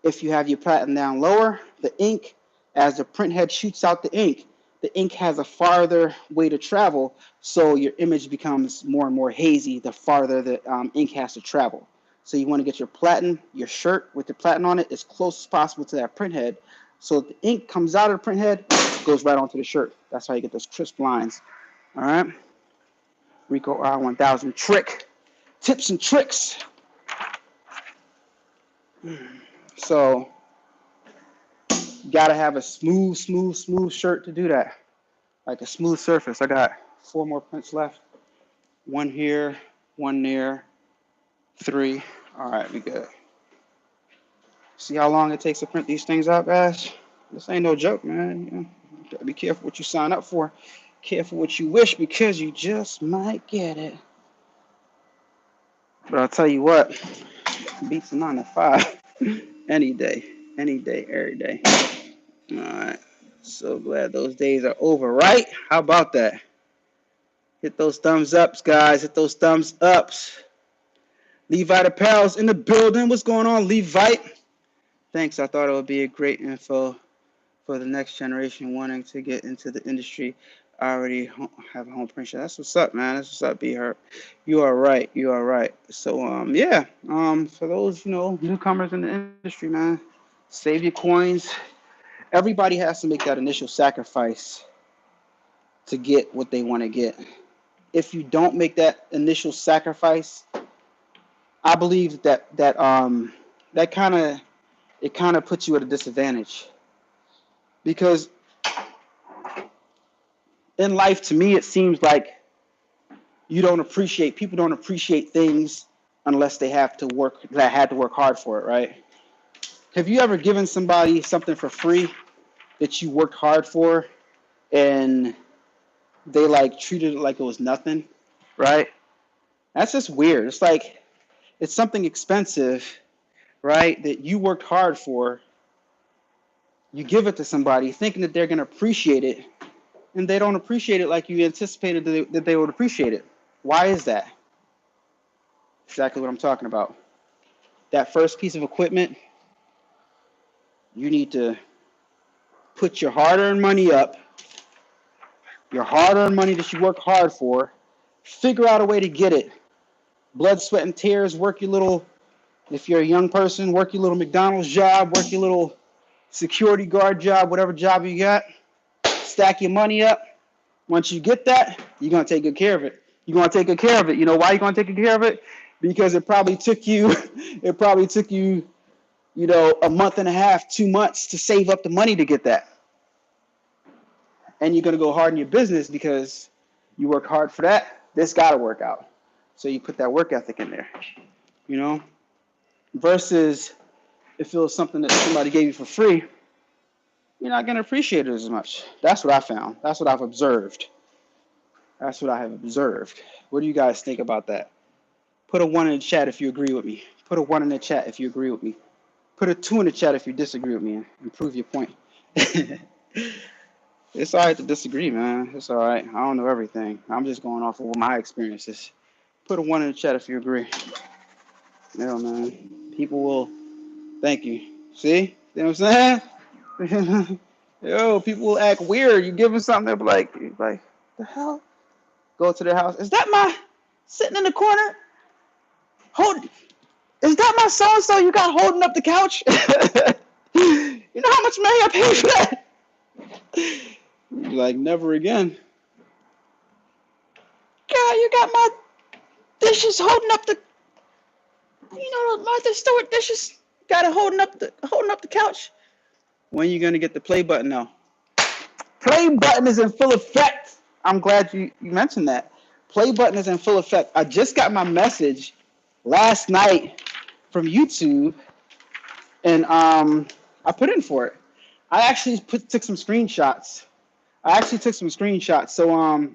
If you have your platen down lower, the ink, as the print head shoots out the ink has a farther way to travel, so your image becomes more and more hazy the farther the ink has to travel. So you want to get your shirt with the platen on it as close as possible to that print head, so the ink comes out of the print head, goes right onto the shirt. That's how you get those crisp lines. All right, Rico R1000 trick, tips and tricks. So gotta have a smooth shirt to do that. Like a smooth surface. I got 4 more prints left. 1 here, 1 there, 3. All right, we good. See how long it takes to print these things out, guys? This ain't no joke, man. Gotta be careful what you sign up for. Careful what you wish, because you just might get it. But I'll tell you what, beats a 9 to 5 any day, every day. All right. So glad those days are over, right? How about that? Hit those thumbs ups, guys. Hit those thumbs ups. Levite Apparel's in the building. What's going on, Levite? Thanks. I thought it would be a great info for the next generation wanting to get into the industry. I already have a home print shop. That's what's up, man. That's what's up, B-Herb. You are right. You are right. So, yeah. For those, newcomers in the industry, man, save your coins. Everybody has to make that initial sacrifice to get what they want to get. If you don't make that initial sacrifice, I believe that kind of puts you at a disadvantage, because in life, to me, it seems like people don't appreciate things unless they had to work hard for it, right? Have you ever given somebody something for free that you worked hard for, and they like treated it like it was nothing, right? That's just weird. It's like it's something expensive, right, that you worked hard for. You give it to somebody thinking that they're going to appreciate it, and they don't appreciate it like you anticipated that they would appreciate it. Why is that? Exactly what I'm talking about. That first piece of equipment, you need to put your hard-earned money up, your hard-earned money that you work hard for, figure out a way to get it. Blood, sweat, and tears, if you're a young person, work your little McDonald's job, work your little security guard job, whatever job you got, stack your money up. Once you get that, you're going to take good care of it. You're going to take good care of it. You know why you're going to take good care of it? Because it probably took you, a month and a half, 2 months to save up the money to get that. And you're going to go hard in your business because you work hard for that. This got to work out. So you put that work ethic in there, versus if it was something that somebody gave you for free, you're not going to appreciate it as much. That's what I found. That's what I've observed. That's what I have observed. What do you guys think about that? Put a 1 in the chat if you agree with me. Put a 1 in the chat if you agree with me. Put a 2 in the chat if you disagree with me and prove your point. It's all right to disagree, man. It's all right. I don't know everything. I'm just going off of my experiences. Put a 1 in the chat if you agree. Yeah, man. People will thank you. See? You know what I'm saying? Yo, people will act weird. You give them something, they'll be like, the hell? Go to their house. Is that my sitting in the corner? Hold. Is that my so and so you got holding up the couch? You know how much money I paid for that? Like never again. God, you got my dishes holding up the. You know, Martha Stewart dishes. Got it holding up the couch. When you gonna get the play button now? Play button is in full effect. I'm glad you mentioned that. Play button is in full effect. I just got my message last night from YouTube, and I put in for it. I actually took some screenshots. So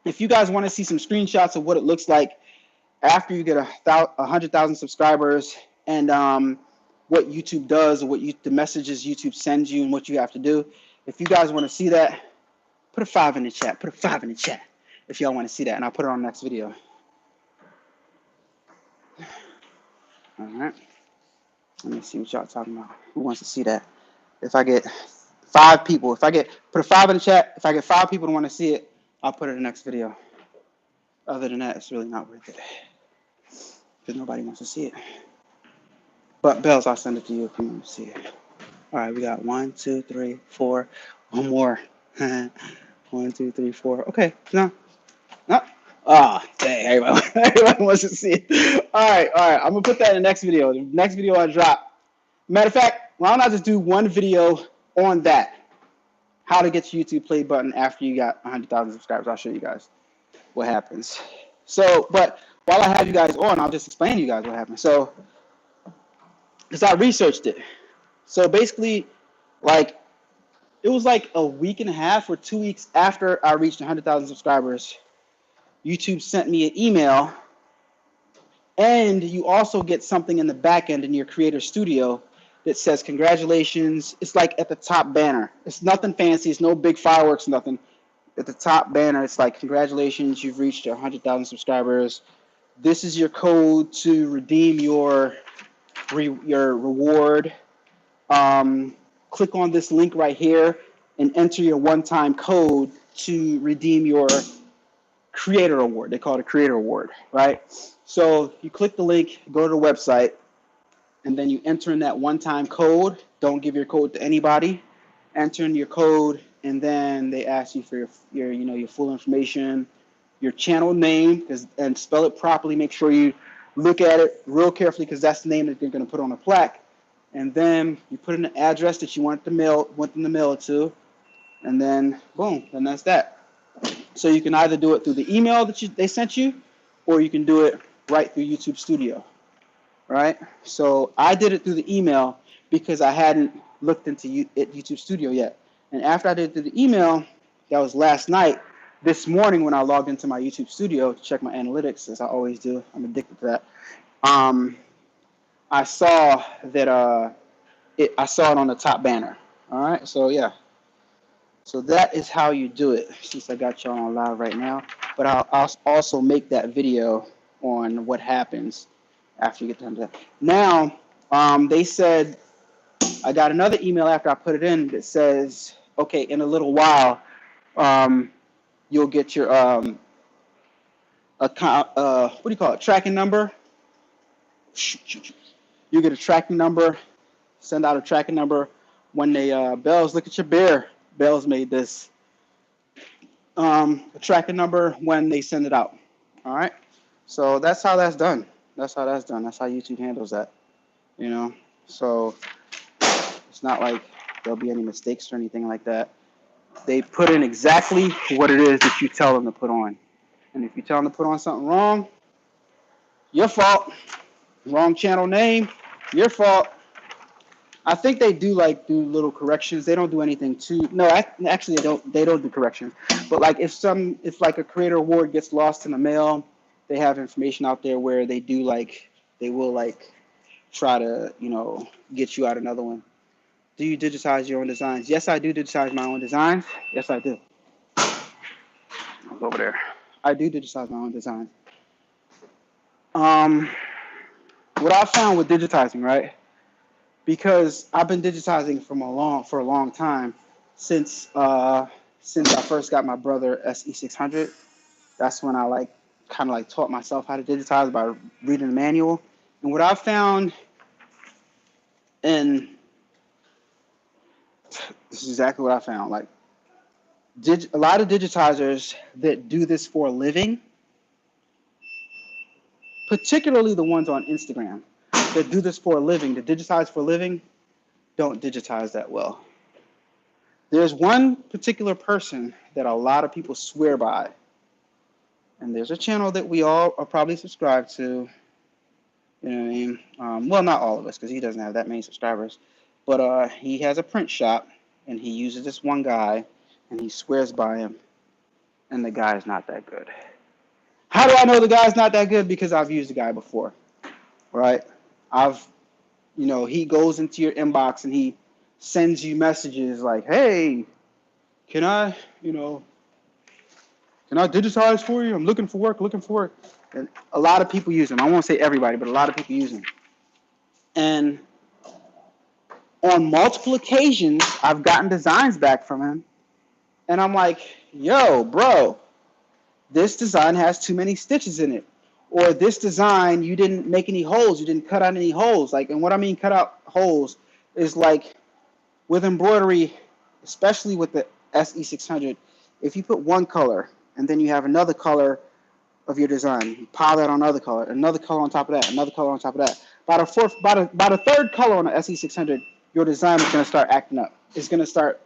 if you guys want to see some screenshots of what it looks like after you get 100,000 subscribers, and what YouTube does, or the messages YouTube sends you, and what you have to do. If you guys want to see that, put a 5 in the chat. Put a 5 in the chat if y'all want to see that, and I'll put it on the next video. All right. Let me see what y'all talking about. Who wants to see that? If I get 5 people, put a 5 in the chat. If I get 5 people to want to see it, I'll put it in the next video. Other than that, it's really not worth it because nobody wants to see it. But Bells, I'll send it to you if you want to see it. All right, we got 1, 2, 3, 4. One more. 1, 2, 3, 4. Okay, no. Ah, dang, everybody wants to see it. All right. I'm gonna put that in the next video. The next video I drop. Matter of fact, why don't I just do one video on that? How to get your YouTube play button after you got 100,000 subscribers. I'll show you guys what happens. So, but while I have you guys on, I'll just explain to you guys what happens. So, because I researched it. So basically, like, it was like a week and a half or 2 weeks after I reached 100,000 subscribers, YouTube sent me an email, and you also get something in the back end in your Creator Studio that says congratulations. It's like at the top banner. It's nothing fancy. It's no big fireworks, nothing. At the top banner, it's like congratulations, you've reached 100,000 subscribers. This is your code to redeem your reward. Click on this link right here and enter your one-time code to redeem your creator award. They call it a creator award, right? So you click the link, go to the website, and then you enter in that one-time code. Don't give your code to anybody. Enter in your code, and then they ask you for your full information, your channel name, and spell it properly. Make sure you look at it real carefully because that's the name that they're going to put on a plaque. And then you put in the address that you want them to mail it to, and then boom, and that's that. So you can either do it through the email that they sent you, or you can do it right through YouTube Studio, right? So I did it through the email because I hadn't looked into YouTube Studio yet. And after I did it through the email, that was last night. This morning when I logged into my YouTube Studio to check my analytics, as I always do, I'm addicted to that. I saw that I saw it on the top banner. All right, so yeah. So that is how you do it, since I got y'all on live right now. But I'll also make that video on what happens after you get done with that. Now, they said, I got another email after I put it in that says, okay, in a little while, you'll get your account, what do you call it, tracking number. You get a tracking number, send out a tracking number. When they, Bells, look at your bear. Bells made this. A tracking number when they send it out. All right? So that's how that's done. That's how YouTube handles that. You know? So it's not like there'll be any mistakes or anything like that. They put in exactly what it is that you tell them to put on. And if you tell them to put on something wrong, your fault. Wrong channel name, your fault. I think they do little corrections. They don't do anything too. No, actually they don't do corrections. But like if like a creator award gets lost in the mail, they have information out there where they will try to get you out another one. Do you digitize your own designs? Yes, I do digitize my own designs. Yes, I do. I'll go over there. I do digitize my own designs. What I found with digitizing, right? Because I've been digitizing for a long time, since I first got my brother SE600. That's when I like kind of like taught myself how to digitize by reading the manual. And what I found, and this is exactly what I found, like a lot of digitizers that do this for a living, particularly the ones on Instagram that do this for a living, that digitize for a living, don't digitize that well. There's one particular person that a lot of people swear by, and there's a channel that we all are probably subscribed to. You know what I mean? Well, not all of us, because he doesn't have that many subscribers. But he has a print shop, and he uses this one guy, and he swears by him, and the guy is not that good. How do I know the guy's not that good? Because I've used the guy before, right? He goes into your inbox, and he sends you messages like, hey, can I digitize for you? I'm looking for work. And a lot of people use them. I won't say everybody, but a lot of people use them. And on multiple occasions, I've gotten designs back from him. And I'm like, yo, bro, this design has too many stitches in it. Or this design, you didn't make any holes. You didn't cut out any holes. Like, and what I mean cut out holes is like with embroidery, especially with the SE600, if you put one color and then you have another color of your design, you pile that on another color on top of that, another color on top of that. By the third color on the SE600, your design is going to start acting up. You're going to start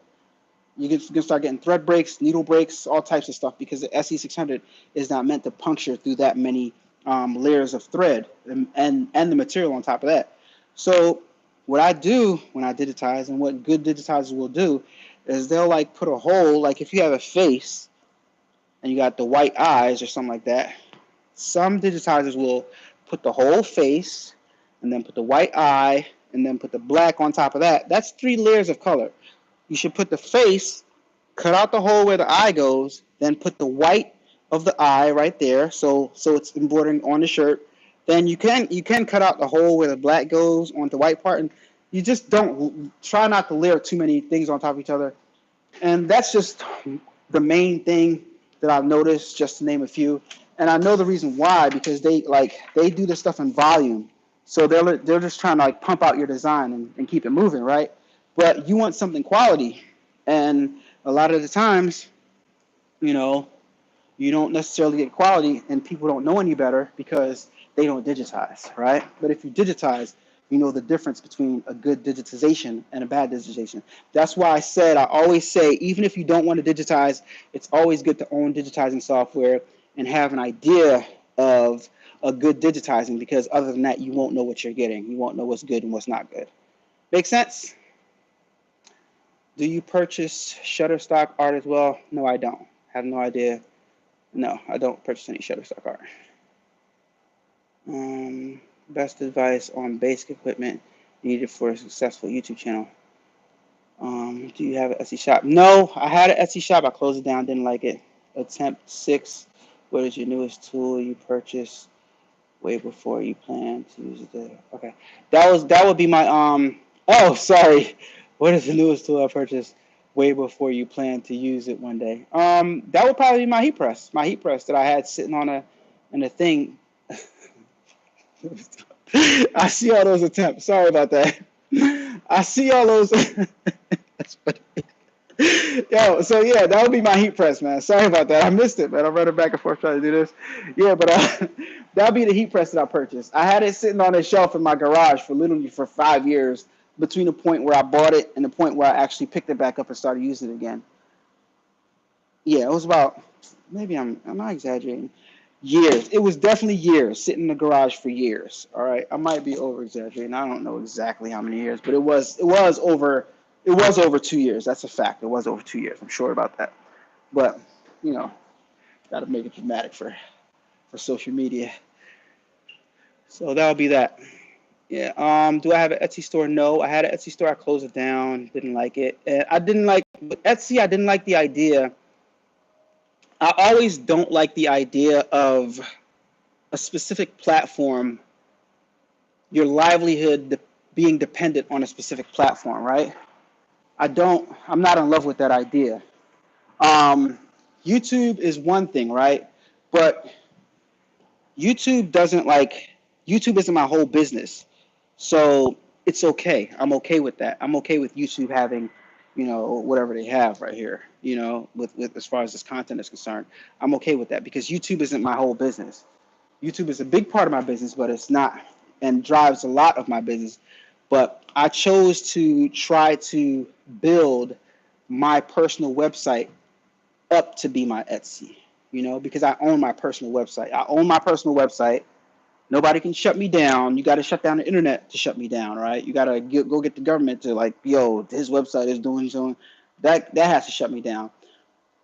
getting thread breaks, needle breaks, all types of stuff, because the SE600 is not meant to puncture through that many layers of thread and the material on top of that. So what I do when I digitize, and what good digitizers will do, is they'll like put a hole, like if you have a face and you got the white eyes or something like that, some digitizers will put the whole face and then put the white eye and then put the black on top of that. That's 3 layers of color. You should put the face, cut out the hole where the eye goes, then put the white of the eye right there, so it's embroidering on the shirt. Then you can cut out the hole where the black goes on the white part, and you just don't try not to layer too many things on top of each other. And that's just the main thing that I've noticed, just to name a few. And I know the reason why, because they do this stuff in volume. So they're just trying to like pump out your design and keep it moving, right? But you want something quality. And a lot of the times, you don't necessarily get quality, and people don't know any better because they don't digitize, right? But if you digitize, you know the difference between a good digitization and a bad digitization. That's why I always say, even if you don't want to digitize, it's always good to own digitizing software and have an idea of a good digitizing, because other than that, you won't know what you're getting. You won't know what's good and what's not good. Make sense? Do you purchase Shutterstock art as well? No, I don't. Have no idea. No, I don't purchase any Shutterstock art. Best advice on basic equipment needed for a successful YouTube channel. Do you have an Etsy shop? No, I had an Etsy shop. I closed it down. Didn't like it. Attempt 6. What is your newest tool you purchased way before you plan to use it? Okay, that would be my Oh, sorry. What is the newest tool I purchased way before you plan to use it one day? That would probably be my heat press. My heat press that I had sitting on a thing. I see all those attempts. Sorry about that. I see all those. That's funny. Yo, so yeah, that would be my heat press, man. Sorry about that. I missed it, man. I'm running back and forth trying to do this. Yeah, but that would be the heat press that I purchased. I had it sitting on a shelf in my garage for 5 years, between the point where I bought it and the point where I actually picked it back up and started using it again. Yeah, it was about, maybe I'm not exaggerating, years. It was definitely years, sitting in the garage for years. All right, I might be over exaggerating. I don't know exactly how many years, but it was over 2 years. That's a fact. It was over 2 years. I'm sure about that. But got to make it dramatic for social media. So that'll be that. Yeah. Do I have an Etsy store? No. I had an Etsy store. I closed it down. Didn't like it. And I didn't like Etsy. I didn't like the idea. I always don't like the idea of a specific platform, your livelihood being dependent on a specific platform, right? I'm not in love with that idea. Um, YouTube is one thing, right? But YouTube doesn't like, YouTube isn't my whole business. So it's okay. I'm okay with that. I'm okay with YouTube having, whatever they have right here, with as far as this content is concerned. I'm okay with that because YouTube isn't my whole business. YouTube is a big part of my business, but it's not, and drives a lot of my business. But I chose to try to build my personal website up to be my Etsy, because I own my personal website. I own my personal website. Nobody can shut me down. You got to shut down the internet to shut me down, right? You got to go get the government to like, yo, his website is doing so. That has to shut me down.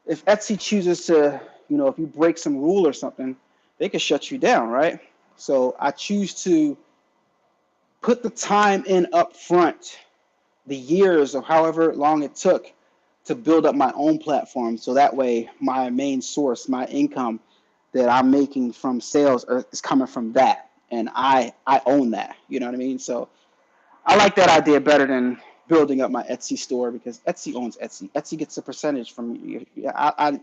If Etsy chooses to, if you break some rule or something, they can shut you down, right? So I choose to put the time in up front, the years or however long it took to build up my own platform. So that way my main source, my income that I'm making from sales is coming from that. And I own that. You know what I mean? So I like that idea better than building up my Etsy store because Etsy owns Etsy. Etsy gets a percentage from you. Yeah, I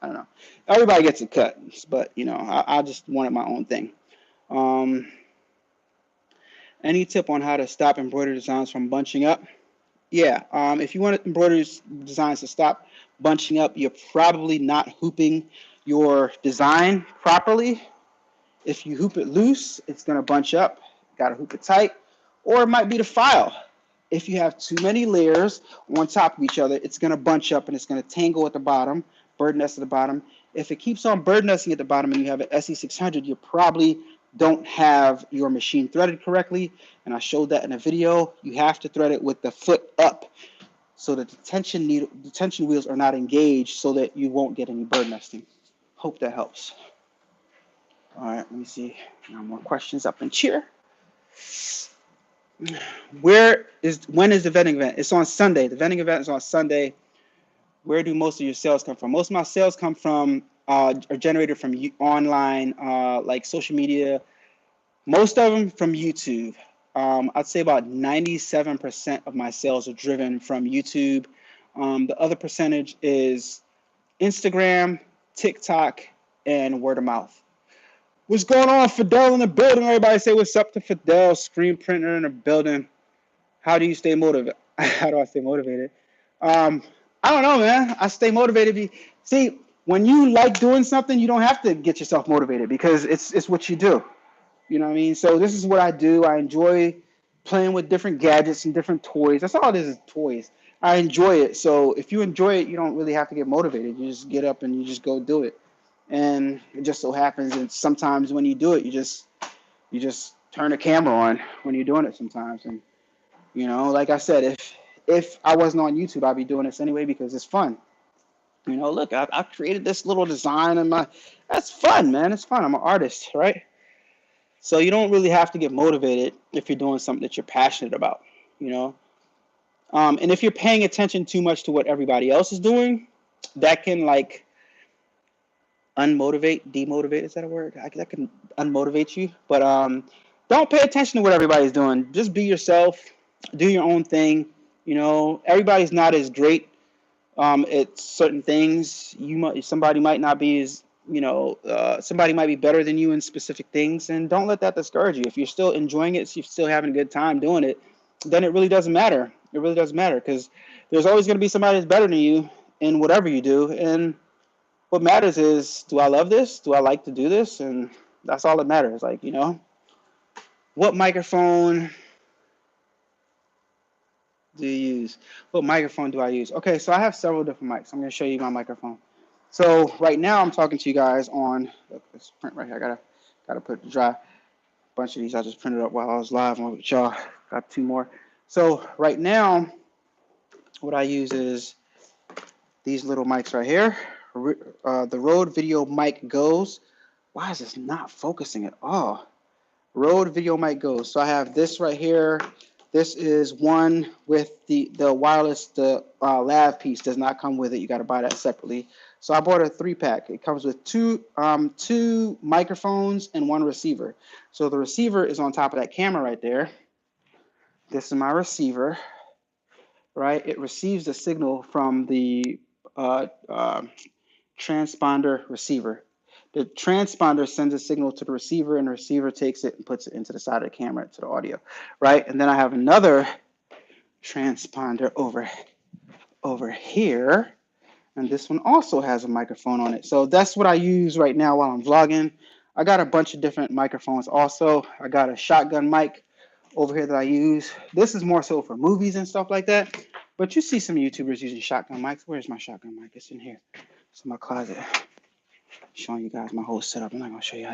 don't know. Everybody gets a cut, but I just wanted my own thing. Um, any tip on how to stop embroidery designs from bunching up? Yeah, if you want embroidery designs to stop bunching up, you're probably not hooping your design properly. If you hoop it loose, it's going to bunch up. Got to hoop it tight. Or it might be the file. If you have too many layers on top of each other, it's going to bunch up and it's going to tangle at the bottom, bird nest at the bottom. If it keeps on bird nesting at the bottom and you have an SE600, you probably don't have your machine threaded correctly. And I showed that in a video. You have to thread it with the foot up so that the tension wheels are not engaged so that you won't get any bird nesting. Hope that helps. All right, let me see. No more questions up in here. When is the vending event? It's on Sunday. The vending event is on Sunday. Where do most of your sales come from? Most of my sales come from are generated from online, like social media. Most of them from YouTube. I'd say about 97% of my sales are driven from YouTube. The other percentage is Instagram, TikTok, and word of mouth. What's going on, Fidel in the building? Everybody say what's up to Fidel, screen printer in the building. How do you stay motivated? How do I stay motivated? I don't know, man. I stay motivated. See, when you like doing something, you don't have to get yourself motivated because it's what you do. You know what I mean? So this is what I do. I enjoy playing with different gadgets and different toys. That's all it is toys. I enjoy it. So if you enjoy it, you don't really have to get motivated. You just get up and you just go do it. And it just so happens that sometimes when you do it, you just turn the camera on when you're doing it sometimes. And like I said, if I wasn't on YouTube, I'd be doing this anyway because it's fun. Look, I created this little design and that's fun, man. It's fun. I'm an artist, right? So you don't really have to get motivated if you're doing something that you're passionate about, and if you're paying attention too much to what everybody else is doing, that can like demotivate, is that a word? That can unmotivate you. But don't pay attention to what everybody's doing. Just be yourself, do your own thing. Everybody's not as great at certain things. Somebody might not be as somebody might be better than you in specific things, and don't let that discourage you. If you're still enjoying it, if you're still having a good time doing it, then it really doesn't matter. It really doesn't matter because there's always going to be somebody that's better than you in whatever you do. And what matters is, do I love this? Do I like to do this? And that's all that matters. Like, what microphone do you use? What microphone do I use? Okay, so I have several different mics. I'm going to show you my microphone. So right now I'm talking to you guys on this print right here. I gotta put it to dry. A bunch of these I just printed up while I was live with y'all. Got two more. So right now, what I use is these little mics right here. The Rode Video Mic Goes. Why is this not focusing at all? Rode Video Mic Goes. So I have this right here. This is one with the wireless. The lav piece does not come with it. You got to buy that separately. So I bought a 3-pack. It comes with two microphones and one receiver. So the receiver is on top of that camera right there. This is my receiver right? It receives the signal from the transponder receiver. The transponder sends a signal to the receiver, and the receiver takes it and puts it into the side of the camera to the audio, right? And then I have another transponder over here, and this one also has a microphone on it. So that's what I use right now while I'm vlogging. I got a bunch of different microphones also. I got a shotgun mic over here that I use. This is more so for movies and stuff like that. But you see some YouTubers using shotgun mics. Where's my shotgun mic? It's in here. It's in my closet. Showing you guys my whole setup. I'm not going to show you.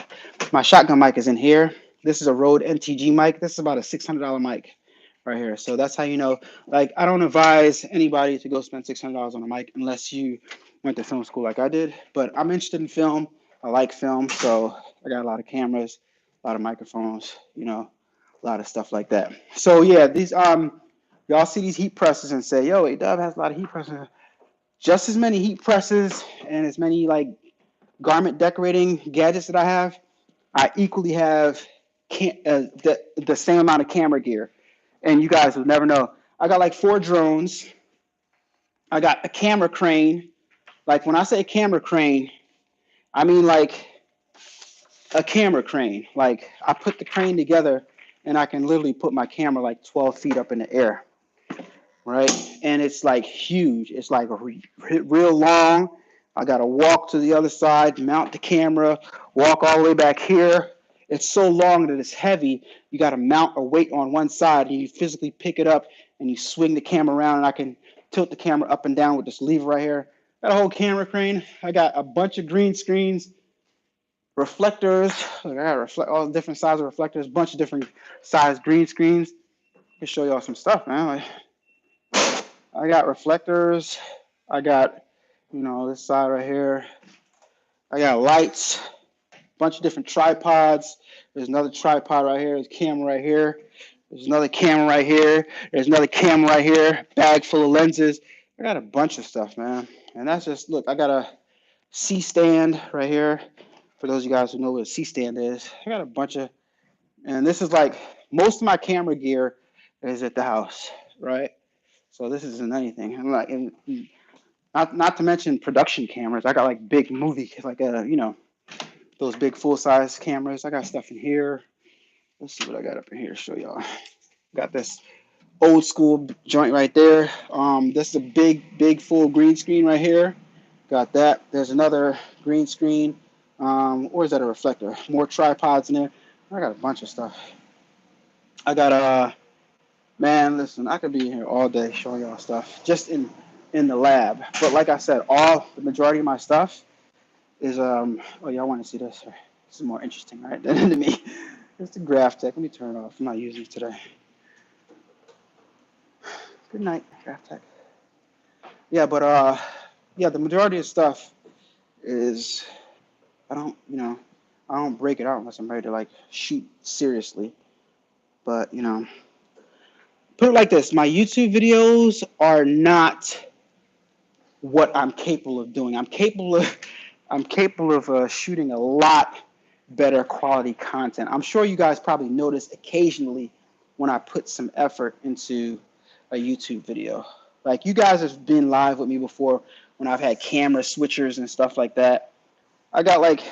My shotgun mic is in here. This is a Rode NTG mic. This is about a $600 mic right here. So that's how you know. Like, I don't advise anybody to go spend $600 on a mic unless you went to film school like I did. But I'm interested in film. I like film. So I got a lot of cameras, a lot of microphones, you know, a lot of stuff like that. So yeah, these y'all see these heat presses and say, yo, A-Dubb has a lot of heat presses. Just as many heat presses and as many like garment decorating gadgets that I have, I equally have the same amount of camera gear. And you guys will never know. I got like 4 drones. I got a camera crane. Like when I say camera crane, I mean like a camera crane. Like I put the crane together and I can literally put my camera like 12 feet up in the air, right? And it's like huge. It's like real long. I got to walk to the other side, mount the camera, walk all the way back here. It's so long that it's heavy. You got to mount a weight on one side and you physically pick it up and you swing the camera around, and I can tilt the camera up and down with this lever right here. Got a whole camera crane. I got a bunch of green screens, reflectors. I got all different sizes of reflectors, a bunch of different size green screens. I can show y'all some stuff, man. I got reflectors. I got, you know, this side right here. I got lights, a bunch of different tripods. There's another tripod right here. There's a camera right here. There's another camera right here. There's another camera right here. Bag full of lenses. I got a bunch of stuff, man. And that's just, look, I got a C-stand right here. For those of you guys who know what a C-stand is, I got a bunch of, and this is like, most of my camera gear is at the house, right? So this isn't anything. I'm like, not to mention production cameras. I got like big movie, like you know, those big full size cameras. I got stuff in here. Let's see what I got up in here to show y'all. Got this old school joint right there. This is a big full green screen right here. Got that. There's another green screen. Or is that a reflector? More tripods in there. I got a bunch of stuff. I got man, listen, I could be here all day showing y'all stuff just in the lab. But like I said, the majority of my stuff is oh, y'all want to see this? This is more interesting, right, than to me. It's the Graph Tech. Let me turn it off. I'm not using it today. Good night, Graph Tech. Yeah, but yeah, the majority of stuff is I don't break it out unless I'm ready to like shoot seriously. But you know, put it like this: my YouTube videos are not what I'm capable of doing. I'm capable of shooting a lot better quality content. I'm sure you guys probably notice occasionally when I put some effort into a YouTube video. Like you guys have been live with me before when I've had camera switchers and stuff like that. I got like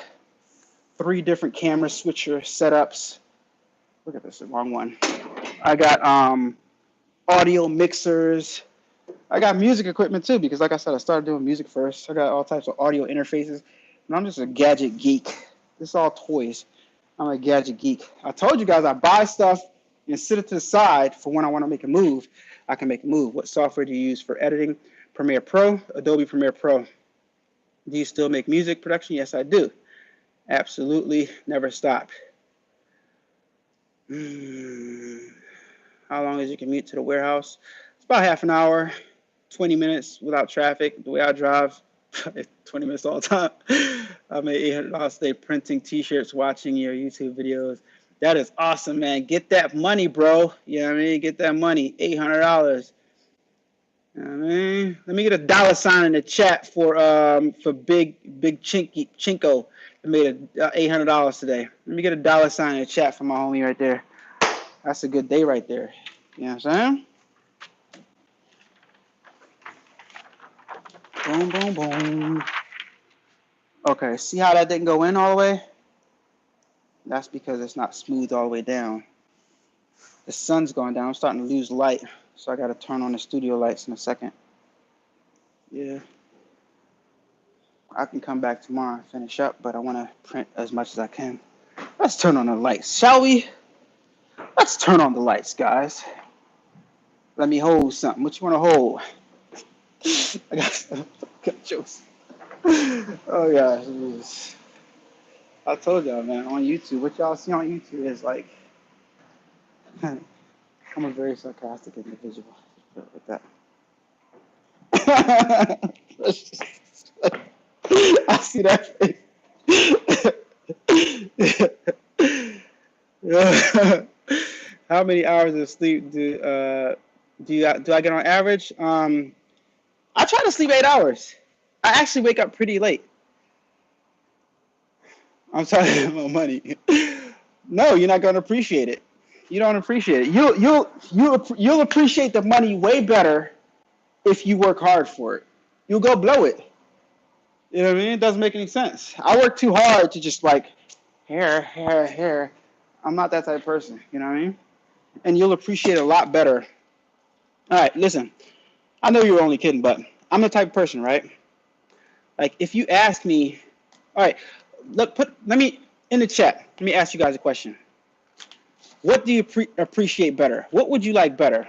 3 different camera switcher setups. Look at this, the wrong one. I got audio mixers. I got music equipment too, because like I said, I started doing music first. I got all types of audio interfaces, and I'm just a gadget geek. This is all toys. I'm a gadget geek. I told you guys I buy stuff and sit it to the side for when I want to make a move. I can make a move. What software do you use for editing? Premiere Pro, Adobe Premiere Pro. Do you still make music production? Yes, I do. Absolutely, never stopped. How long is your commute to the warehouse? It's about half an hour. 20 minutes without traffic. The way I drive, 20 minutes all the time. I made $800 a day printing t-shirts, watching your YouTube videos. That is awesome, man. Get that money, bro. You know what I mean? Get that money. $800. You know what I mean? Let me get a $sign in the chat for Big Chinko. I made $800 today. Let me get a $sign in the chat for my homie right there. That's a good day right there. You know what I'm saying? Boom, boom, boom. Okay, see how that didn't go in all the way? That's because it's not smooth all the way down. The sun's going down. I'm starting to lose light, so I got to turn on the studio lights in a second. Yeah. I can come back tomorrow and finish up, but I want to print as much as I can. Let's turn on the lights, shall we? Let's turn on the lights, guys. Let me hold something. What you want to hold? I got some jokes. Oh, gosh. I told y'all, man, on YouTube, what y'all see on YouTube is like, I'm a very sarcastic individual with that. I see that face. How many hours of sleep do I get on average? I try to sleep 8 hours. I actually wake up pretty late. I'm talking about money. No, you're not going to appreciate it. You don't appreciate it. You'll appreciate the money way better if you work hard for it. You'll go blow it. You know what I mean? It doesn't make any sense. I work too hard to just like hair. I'm not that type of person. You know what I mean? And you'll appreciate it a lot better. All right, listen. I know you were only kidding, but I'm the type of person, right? Like if you ask me, all right, let me in the chat. Let me ask you guys a question. What do you appreciate better? What would you like better?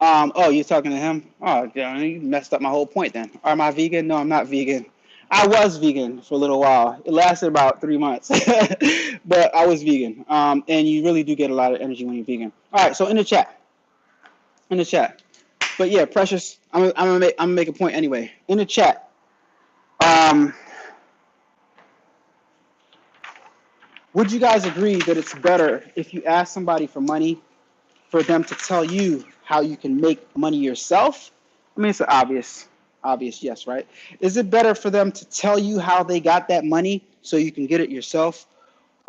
Oh, you're talking to him? Oh, yeah, you messed up my whole point then. Am I vegan? No, I'm not vegan. I was vegan for a little while. It lasted about 3 months, but I was vegan. And you really do get a lot of energy when you're vegan. All right, so in the chat. But yeah, Precious, I'm gonna make a point anyway. In the chat, would you guys agree that it's better if you ask somebody for money for them to tell you how you can make money yourself? I mean, it's an obvious yes, right? Is it better for them to tell you how they got that money so you can get it yourself,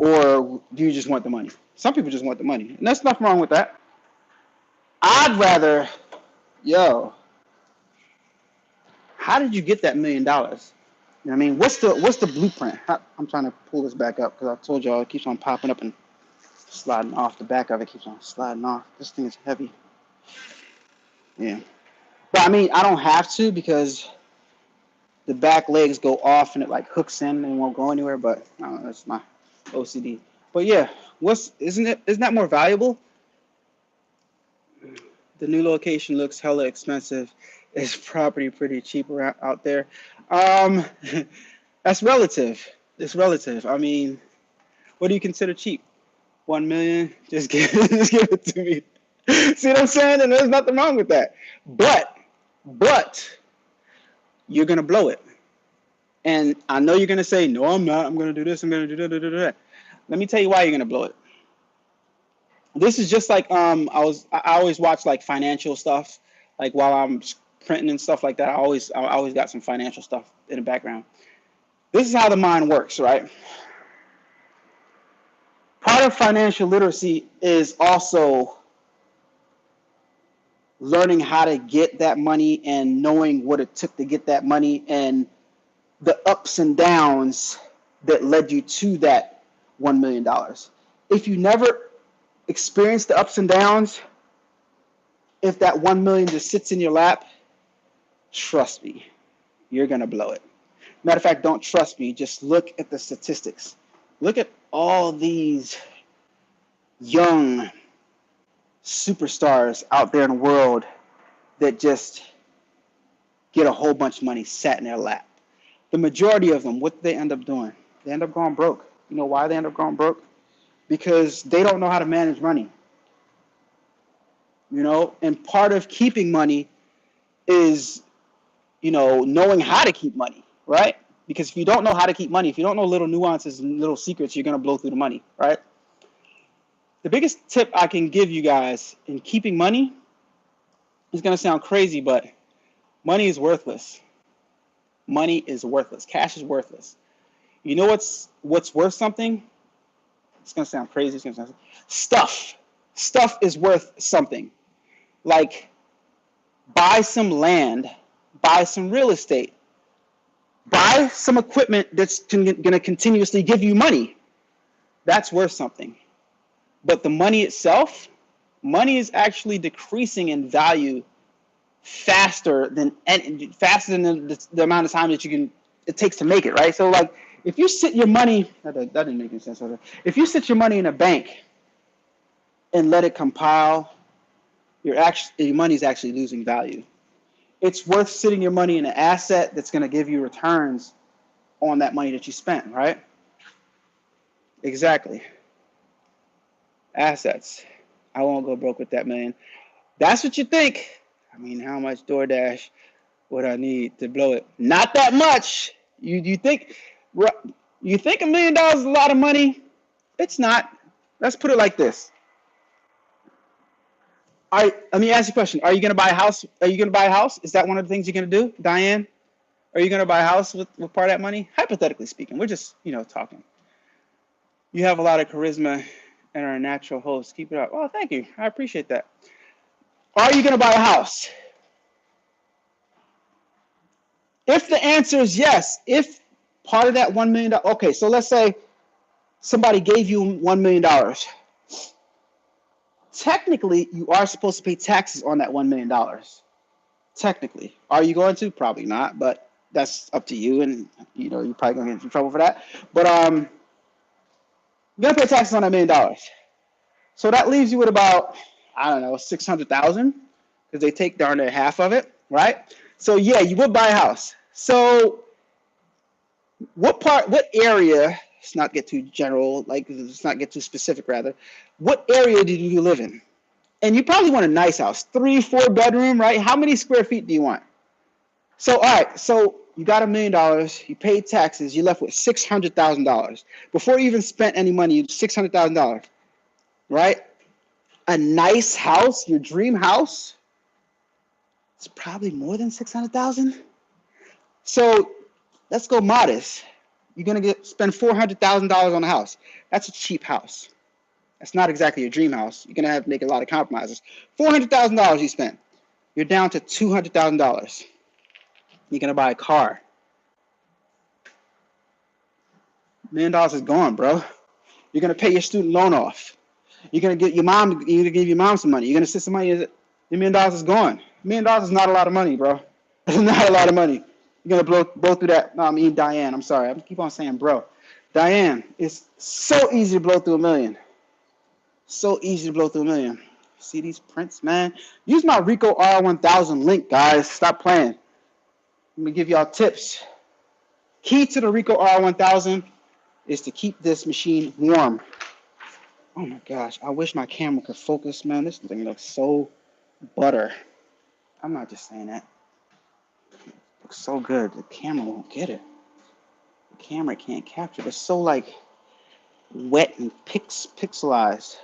or do you just want the money? Some people just want the money, and there's nothing wrong with that. I'd rather, how did you get that $1 million? You know what I mean? What's the blueprint? I'm trying to pull this back up because I told y'all it keeps on popping up and sliding off. The back of it keeps on sliding off. This thing is heavy. Yeah. But I mean, I don't have to because the back legs go off and it like hooks in and won't go anywhere. But I don't know, that's my OCD. But yeah, isn't that more valuable? The new location looks hella expensive. Is property pretty cheap out there? That's relative. It's relative. I mean, what do you consider cheap? 1 million? Just give it to me. See what I'm saying? And there's nothing wrong with that. But you're gonna blow it. And I know you're gonna say, no, I'm not. I'm gonna do this. I'm gonna do that. Let me tell you why you're gonna blow it. This is just like I always watch like financial stuff, like while I'm printing and stuff like that. I always got some financial stuff in the background. This is how the mind works, right? Part of financial literacy is also learning how to get that money and knowing what it took to get that money and the ups and downs that led you to that $1 million. If you never experience the ups and downs, if that 1 million just sits in your lap, trust me, you're gonna blow it. Matter of fact, don't trust me, just look at the statistics. Look at all these young superstars out there in the world that just get a whole bunch of money sat in their lap. The majority of them, what do they end up doing? They end up going broke. You know why they end up going broke? Because they don't know how to manage money. You know, and part of keeping money is, you know, knowing how to keep money, right? Because if you don't know how to keep money, if you don't know little nuances and little secrets, you're going to blow through the money, right? The biggest tip I can give you guys in keeping money is going to sound crazy, but money is worthless. Money is worthless. Cash is worthless. You know what's worth something? It's going to sound crazy. It's going to sound stuff. Stuff is worth something. Like buy some land, buy some real estate, buy some equipment that's going to continuously give you money. That's worth something. But the money itself, money is actually decreasing in value faster than the amount of time that it takes to make it, right? So like if you sit your money, that didn't make any sense. If you sit your money in a bank and let it compile, your money is actually losing value. It's worth sitting your money in an asset that's going to give you returns on that money that you spent, right? Exactly. Assets. I won't go broke with that, man. That's what you think. I mean, how much DoorDash would I need to blow it? Not that much. You think $1 million is a lot of money? It's not. Let's put it like this. Let me ask you a question. Are you going to buy a house? Are you going to buy a house? Is that one of the things you're going to do, Diane? Are you going to buy a house with part of that money? Hypothetically speaking, we're just, talking. You have a lot of charisma and are a natural host. Keep it up. Oh, thank you. I appreciate that. Are you going to buy a house? If the answer is yes, if part of that $1 million, okay, so let's say somebody gave you $1 million. Technically, you are supposed to pay taxes on that $1 million. Technically. Are you going to? Probably not, but that's up to you, and you're probably going to get in trouble for that. But you're going to pay taxes on that $1 million. So that leaves you with about, I don't know, $600,000, because they take darn near half of it, right? So yeah, you would buy a house. So what area, let's not get too general, let's not get too specific rather, what area do you live in? And you probably want a nice house, 3-4 bedroom, right? How many square feet do you want? So, all right, so you got $1 million, you paid taxes, you're left with $600,000. Before you even spent any money, $600,000, right? A nice house, your dream house, it's probably more than $600,000. So let's go modest. You're gonna spend $400,000 on a house. That's a cheap house. That's not exactly your dream house. You're gonna have to make a lot of compromises. $400,000 you spent. You're down to $200,000. You're gonna buy a car. $1 million is gone, bro. You're gonna pay your student loan off. You're gonna give your mom some money. You're gonna sit some money. $1 million is gone. $1 million is not a lot of money, bro. It's not a lot of money. You're gonna blow through that. No, I mean Diane. I'm sorry. I keep on saying bro. Diane, it's so easy to blow through $1 million. So easy to blow through $1 million. See these prints, man? Use my Rico R1000 link, guys. Stop playing. Let me give y'all tips. Key to the Rico R1000 is to keep this machine warm. Oh my gosh, I wish my camera could focus, man. This thing looks so butter. I'm not just saying that. It looks so good. The camera won't get it. The camera can't capture it. It's so like wet and pixelized.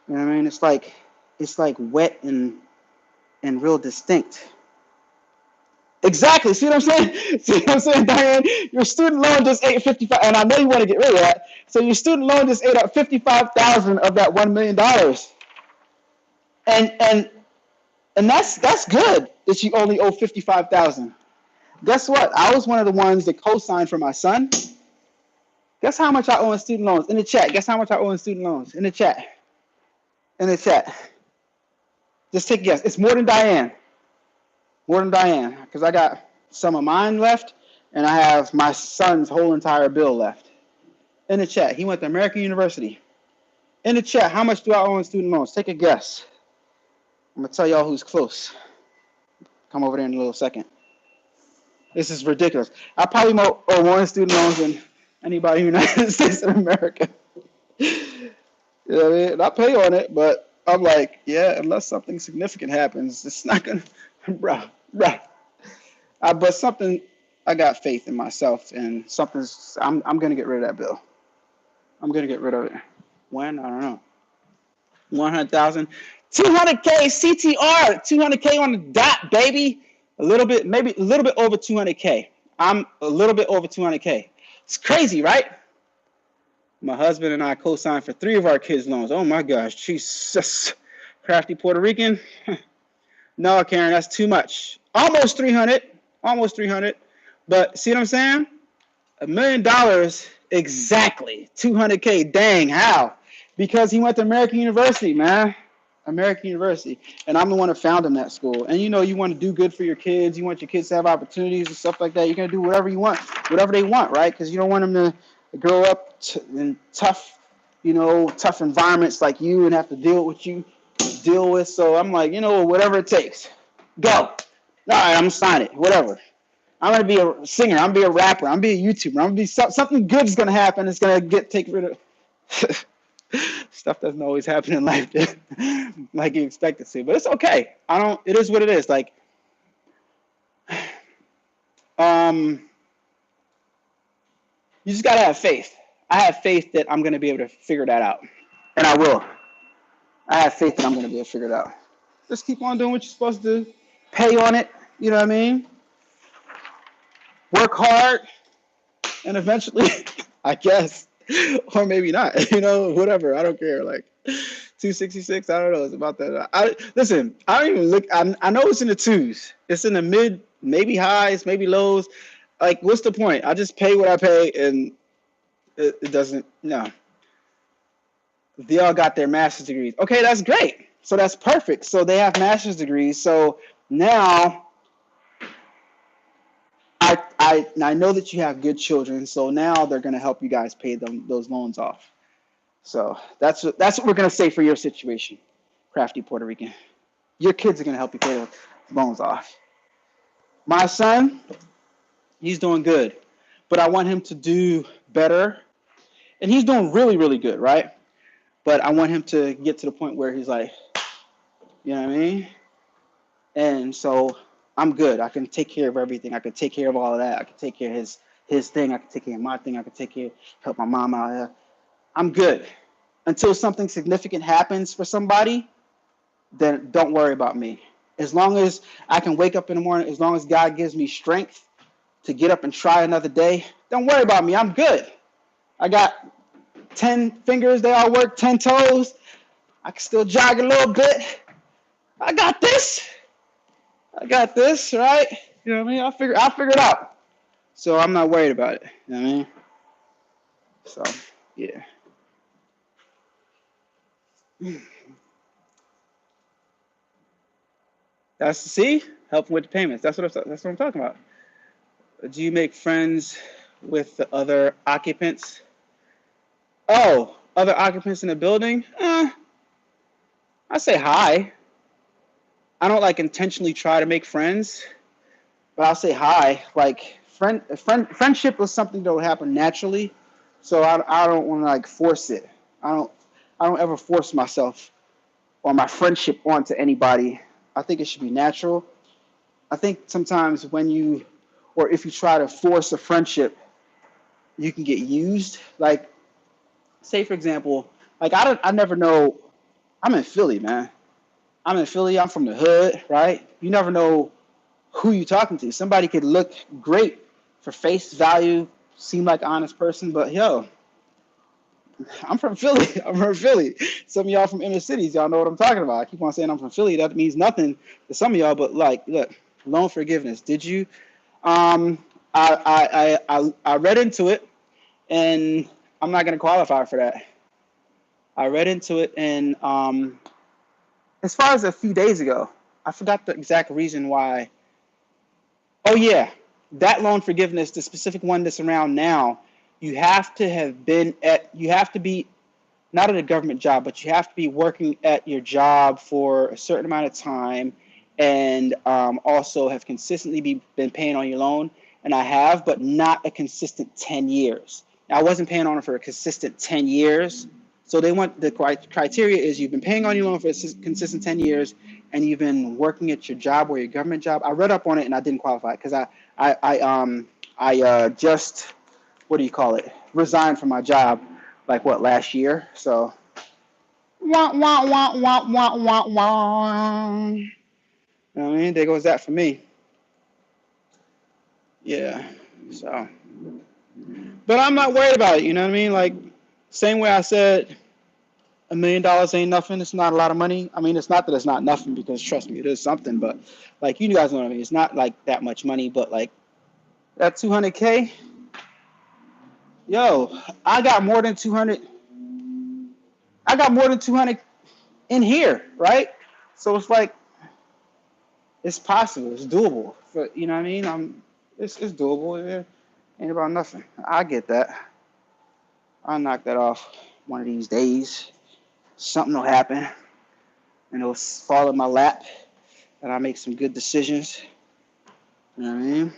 You know what I mean? It's like wet and real distinct. Exactly. See what I'm saying? See what I'm saying, Diane? Your student loan just ate 55, and I know you want to get rid of that. So your student loan just ate up 55,000 of that $1 million. And that's good that you only owe 55,000. Guess what? I was one of the ones that co-signed for my son. Guess how much I owe in student loans? In the chat. Guess how much I owe in student loans? In the chat. In the chat. Just take a guess. It's more than Diane. More than Diane, because I got some of mine left, and I have my son's whole entire bill left. In the chat, he went to American University. In the chat, how much do I owe in student loans? Take a guess. I'm going to tell y'all who's close. Come over there in a little second. This is ridiculous. I probably owe more in student loans than anybody in the United States of America. You know what I mean? I pay on it, but I'm like, yeah, unless something significant happens, it's not going to, bro. But something, I got faith in myself, and I'm going to get rid of that bill. I'm going to get rid of it. When? I don't know. 100,000. 200K CTR. 200K on the dot, baby. Maybe a little bit over 200K. I'm a little bit over 200K. It's crazy, right? My husband and I co-signed for 3 of our kids' loans. Oh my gosh, Jesus. Crafty Puerto Rican. No, Karen, that's too much. almost 300, almost 300. But see what I'm saying? $1 million exactly, 200K. Dang, how? Because he went to American University, man. American University, and I'm the one that found him that school. And you know, you want to do good for your kids. You want your kids to have opportunities and stuff like that. You're gonna do whatever you want, whatever they want, right? Because you don't want them to grow up in tough, you know, tough environments like you and have to deal with what you deal with. So I'm like, you know, whatever it takes, go. All right, I'm gonna sign it. Whatever. I'm gonna be a singer. I'm gonna be a rapper. I'm gonna be a YouTuber. I'm gonna be something good is gonna happen. It's gonna take rid of. Stuff doesn't always happen in life like you expect it to, but it's okay. It is what it is. Like, you just gotta have faith. I have faith that I'm gonna be able to figure that out, and I will. I have faith that I'm gonna be able to figure it out. Just keep on doing what you're supposed to do. Pay on it. You know what I mean? Work hard, and eventually, I guess, or maybe not. You know, whatever. I don't care. Like. 266. I don't know. It's about that. Listen. I don't even look. I know it's in the twos. It's in the mid, maybe highs, maybe lows. Like, what's the point? I just pay what I pay, and it doesn't. No. They all got their master's degrees. Okay, that's great. So that's perfect. So they have master's degrees. So now I know that you have good children. So now they're gonna help you guys pay those loans off. So that's what we're gonna say for your situation, crafty Puerto Rican. Your kids are gonna help you pay the loans off. My son, he's doing good, but I want him to do better, and he's doing really, really good, right? But I want him to get to the point where he's like, you know what I mean? And so I'm good. I can take care of everything. I can take care of all of that. I can take care of his thing. I can take care of my thing. I can help my mom out. I'm good. Until something significant happens for somebody, then don't worry about me. As long as I can wake up in the morning, as long as God gives me strength to get up and try another day, don't worry about me. I'm good. I got 10 fingers. They all work, 10 toes. I can still jog a little bit. I got this. Right? You know what I mean? I'll figure it out. So I'm not worried about it. You know what I mean? So, yeah. See, helping with the payments. That's what I'm talking about. Do you make friends with the other occupants? Oh, other occupants in the building? I say hi. I don't like intentionally try to make friends, but I'll say hi. Like friendship is something that will happen naturally, so I don't want to like force it. I don't ever force myself or my friendship onto anybody. I think it should be natural. I think sometimes if you try to force a friendship, you can get used. Like, say for example, like I never know. I'm in Philly, man. I'm in Philly. I'm from the hood, right? You never know who you're talking to. Somebody could look great for face value, seem like an honest person, but yo, I'm from Philly. I'm from Philly. Some of y'all from inner cities, y'all know what I'm talking about. I keep on saying I'm from Philly. That means nothing to some of y'all, but like, look, loan forgiveness. Did you? I read into it, and I'm not gonna qualify for that. I read into it, and as far as a few days ago, I forgot the exact reason why. Oh yeah, that loan forgiveness, the specific one that's around now, you have to be not at a government job, but you have to be working at your job for a certain amount of time, and also have consistently been paying on your loan. And I have, but not a consistent 10 years. Now, I wasn't paying on it for a consistent 10 years. So they want the criteria is you've been paying on your loan for a consistent 10 years, and you've been working at your job or your government job. I read up on it and I didn't qualify because I just, what do you call it, resigned from my job like last year. So wah, wah, wah, wah, wah, wah, wah. You know what I mean? There goes that for me. Yeah. So, but I'm not worried about it. You know what I mean? Like, same way I said, $1 million ain't nothing. It's not a lot of money. I mean, it's not that it's not nothing because trust me, it is something. But like you guys know what I mean. It's not like that much money, but like that 200K, yo, I got more than 200. I got more than 200 in here, right? So it's like it's possible. It's doable. You know what I mean? It's doable. It ain't about nothing. I get that. I'll knock that off one of these days. Something will happen, and it'll fall in my lap, and I'll make some good decisions. You know what I mean?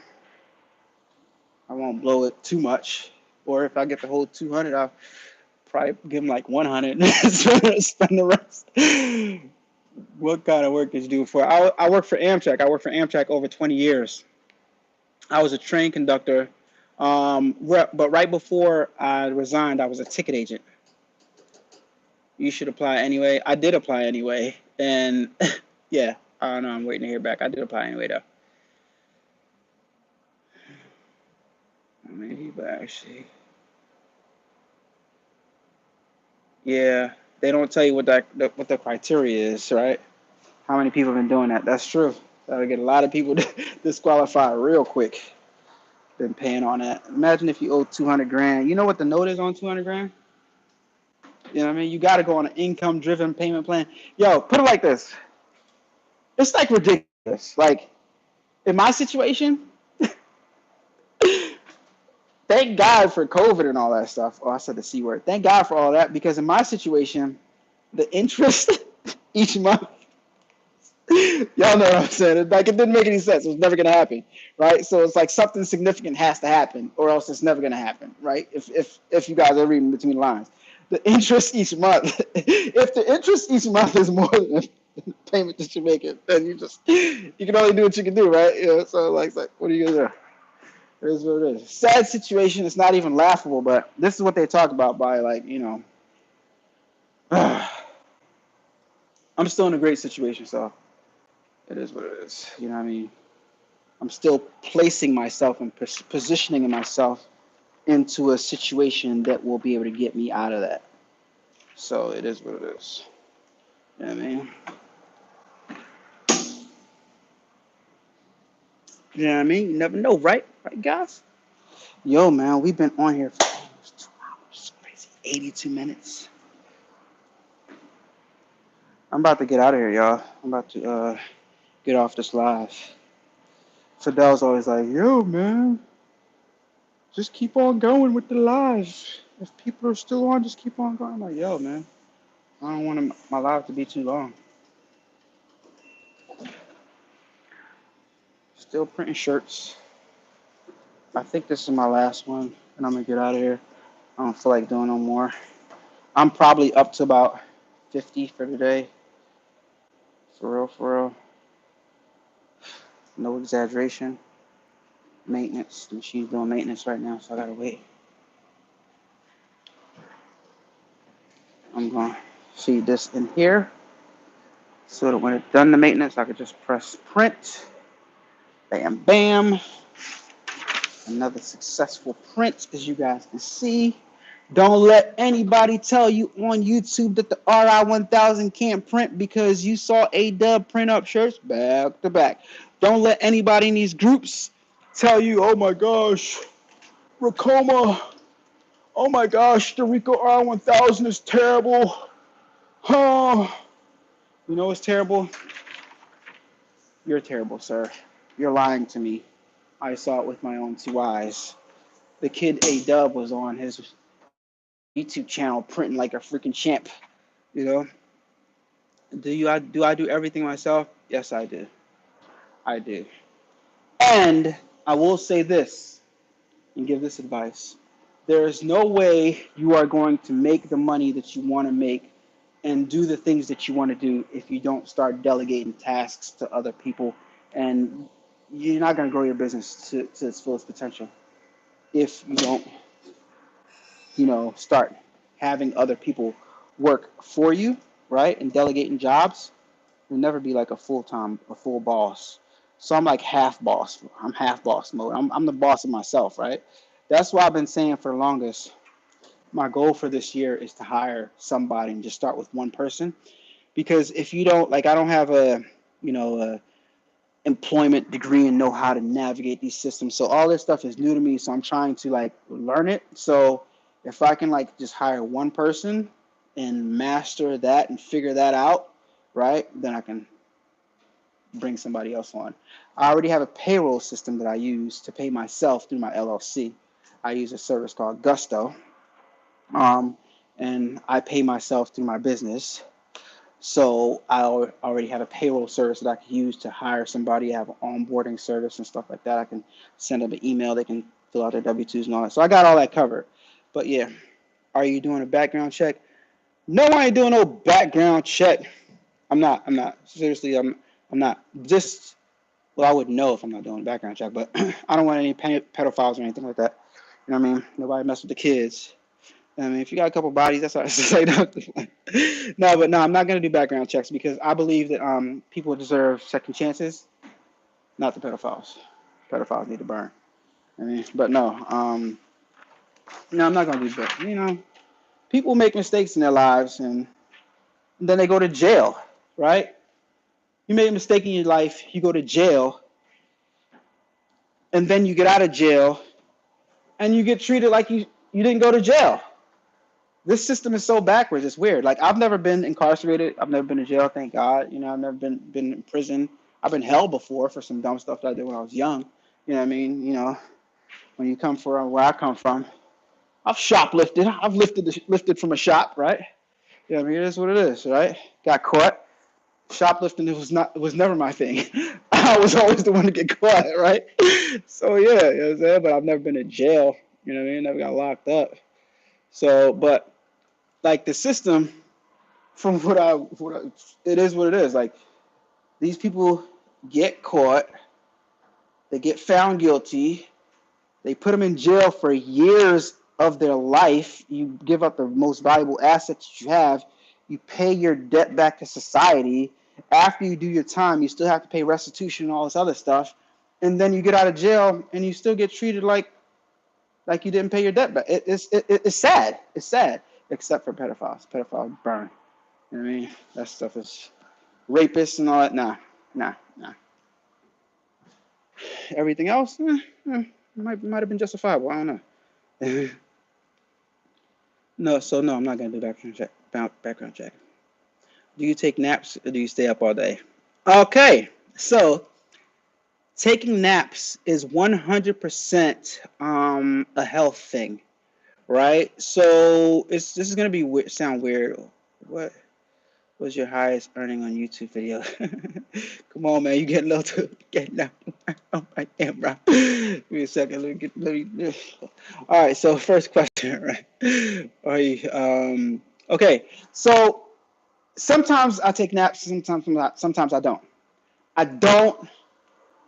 I won't blow it too much. Or if I get the whole 200, I'll probably give them like 100 and spend the rest. What kind of work did you do for? I work for Amtrak. I worked for Amtrak over 20 years. I was a train conductor. But right before I resigned, I was a ticket agent. You should apply anyway. I did apply anyway. And yeah, I don't know. I'm waiting to hear back. I did apply anyway, though. Maybe, but actually, yeah, they don't tell you what the criteria is, right? How many people have been doing that? That's true. That'll get a lot of people disqualified real quick. Been paying on that. Imagine if you owe 200 grand. You know what the note is on 200 grand? You know what I mean? You got to go on an income-driven payment plan. Yo, put it like this. It's like ridiculous. Like in my situation, thank God for COVID and all that stuff. Oh, I said the C word. Thank God for all that because in my situation, the interest each month. Y'all know what I'm saying. Like it didn't make any sense. It was never gonna happen, right? So it's like something significant has to happen, or else it's never gonna happen, right? If you guys are reading between the lines, the interest each month. If the interest each month is more than the payment that you're making, then you can only do what you can do, right? You know, so like what are you gonna do? It is what it is. Sad situation. It's not even laughable, but this is what they talk about by like I'm still in a great situation, so it is what it is. You know what I mean? I'm still placing myself and positioning myself into a situation that will be able to get me out of that. So it is what it is. You know what I mean? You know what I mean? You never know, right? Right, guys? Yo, man, we've been on here for almost 2 hours. Crazy. 82 minutes. I'm about to get out of here, y'all. I'm about to get off this live. Fidel's always like, yo, man, just keep on going with the live. If people are still on, just keep on going. I'm like, yo, man, I don't want my live to be too long. Still printing shirts. I think this is my last one, and I'm gonna get out of here. I don't feel like doing no more. I'm probably up to about 50 for today. For real, for real. No exaggeration. Maintenance. The machine's doing maintenance right now, so I gotta wait. I'm gonna feed this in here so that when it's done the maintenance, I could just press print. Bam, bam. Another successful print, as you guys can see. Don't let anybody tell you on YouTube that the RI1000 can't print because you saw A-Dubb print up shirts back to back. Don't let anybody in these groups tell you, oh my gosh, Ricoma, oh my gosh, the Rico RI1000 is terrible. Oh, you know what's terrible? You're terrible, sir. You're lying to me. I saw it with my own two eyes. The kid A-Dubb was on his YouTube channel printing like a freaking champ. You know? Do I do everything myself? Yes, I do. I do. And I will say this and give this advice. There is no way you are going to make the money that you want to make and do the things that you want to do if you don't start delegating tasks to other people. And you're not going to grow your business to its fullest potential if you don't, start having other people work for you, right? And delegating jobs. You'll never be like a full boss. So I'm like half boss. I'm half boss mode. I'm the boss of myself, right? That's why I've been saying for the longest. my goal for this year is to hire somebody and just start with one person. Because if you don't, like, I don't have a, a employment degree and know how to navigate these systems. So all this stuff is new to me. So I'm trying to like learn it. So if I can like just hire one person and master that and figure that out, right, then I can bring somebody else on. I already have a payroll system that I use to pay myself through my LLC. I use a service called Gusto, um, and I pay myself through my business. So I already have a payroll service that I can use to hire somebody. I have an onboarding service and stuff like that. I can send them an email. They can fill out their W-2s and all that. So I got all that covered. But yeah, are you doing a background check? No, I ain't doing no background check. I'm not. Seriously, I'm not. Just, well, I would know if I'm not doing a background check, but I don't want any pedophiles or anything like that. You know what I mean? Nobody mess with the kids. I mean, if you got a couple bodies, that's all I say. No, but no, I'm not going to do background checks because I believe that people deserve second chances, not the pedophiles. Pedophiles need to burn. I mean, but no, I'm not going to do that. People make mistakes in their lives and then they go to jail, right? You made a mistake in your life, you go to jail, and then you get out of jail and you get treated like you didn't go to jail. This system is so backwards. It's weird. Like I've never been incarcerated. I've never been in jail. Thank God. I've never been in prison. I've been held before for some dumb stuff that I did when I was young. You know what I mean? When you come from where I come from, I've shoplifted. I've lifted from a shop, right? I mean, it is what it is, right? Got caught. Shoplifting it was never my thing. I was always the one to get caught, right? So yeah, you know what I'm saying? But I've never been in jail. You know what I mean? Never got locked up. So, but like the system, from it is what it is. Like these people get caught, they get found guilty, they put them in jail for years of their life. You give up the most valuable assets you have. You pay your debt back to society. After you do your time, you still have to pay restitution and all this other stuff. And then you get out of jail and you still get treated like you didn't pay your debt back. It's sad. It's sad. Except for pedophiles. Pedophiles burn. You know what I mean? That stuff is rapists and all that. Nah. Everything else might have been justifiable. I don't know. No, I'm not gonna do background check. Do you take naps or do you stay up all day? Okay, so taking naps is 100% a health thing, right? So this is gonna be sound weird. What was your highest earning on YouTube video? Come on, man, you getting a little too getting up. Oh my damn, bro. Give me a second. All right. So first question, right? Are you okay? So sometimes I take naps. Sometimes I don't. I don't.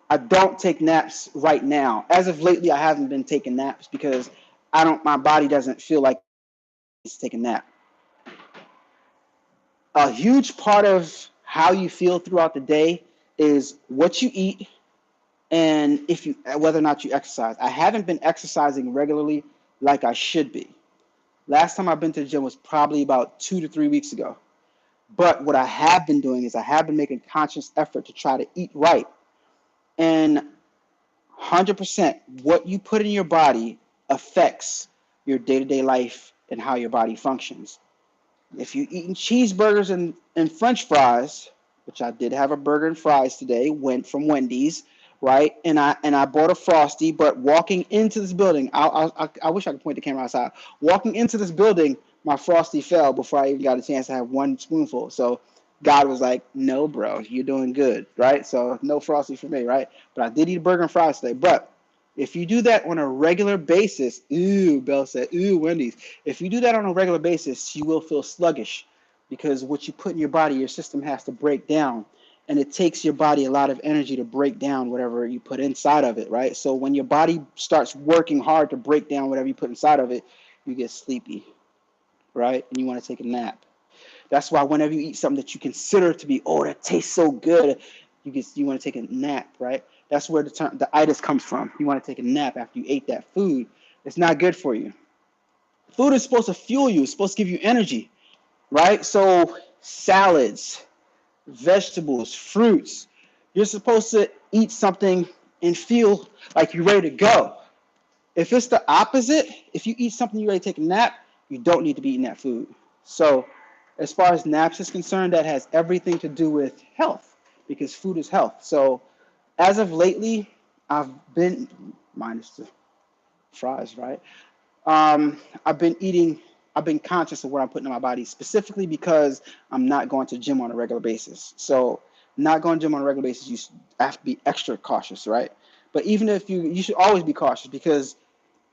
I don't take naps right now. As of lately, I haven't been taking naps because I don't. My body doesn't feel like it's taking a nap. A huge part of how you feel throughout the day is what you eat and whether or not you exercise. I haven't been exercising regularly like I should be. Last time I've been to the gym was probably about 2 to 3 weeks ago. But what I have been doing is I have been making conscious effort to try to eat right. And 100% what you put in your body affects your day-to-day life and how your body functions. If you're eating cheeseburgers and French fries, which I did have a burger and fries today, went from Wendy's, right? And I bought a Frosty, but walking into this building, I wish I could point the camera outside. Walking into this building, my Frosty fell before I even got a chance to have one spoonful. So God was like, no, bro, you're doing good, right? So no Frosty for me, right? But I did eat a burger and fries today. But if you do that on a regular basis, ooh, Belle said, ooh, Wendy's. If you do that on a regular basis, you will feel sluggish because what you put in your body, your system has to break down. And it takes your body a lot of energy to break down whatever you put inside of it, right? So when your body starts working hard to break down whatever you put inside of it, you get sleepy, right? And you want to take a nap. That's why whenever you eat something that you consider to be, oh, that tastes so good, you want to take a nap, right? That's where the itis comes from. You want to take a nap after you ate that food. It's not good for you. Food is supposed to fuel you. It's supposed to give you energy, right? So salads, vegetables, fruits. You're supposed to eat something and feel like you're ready to go. If it's the opposite, if you eat something you're ready to take a nap, you don't need to be eating that food. So as far as naps is concerned, that has everything to do with health because food is health. So as of lately, I've been, minus the fries, right? I've been eating, I've been conscious of what I'm putting in my body, specifically because I'm not going to the gym on a regular basis. So not going to the gym on a regular basis, you have to be extra cautious, right? But even if you should always be cautious because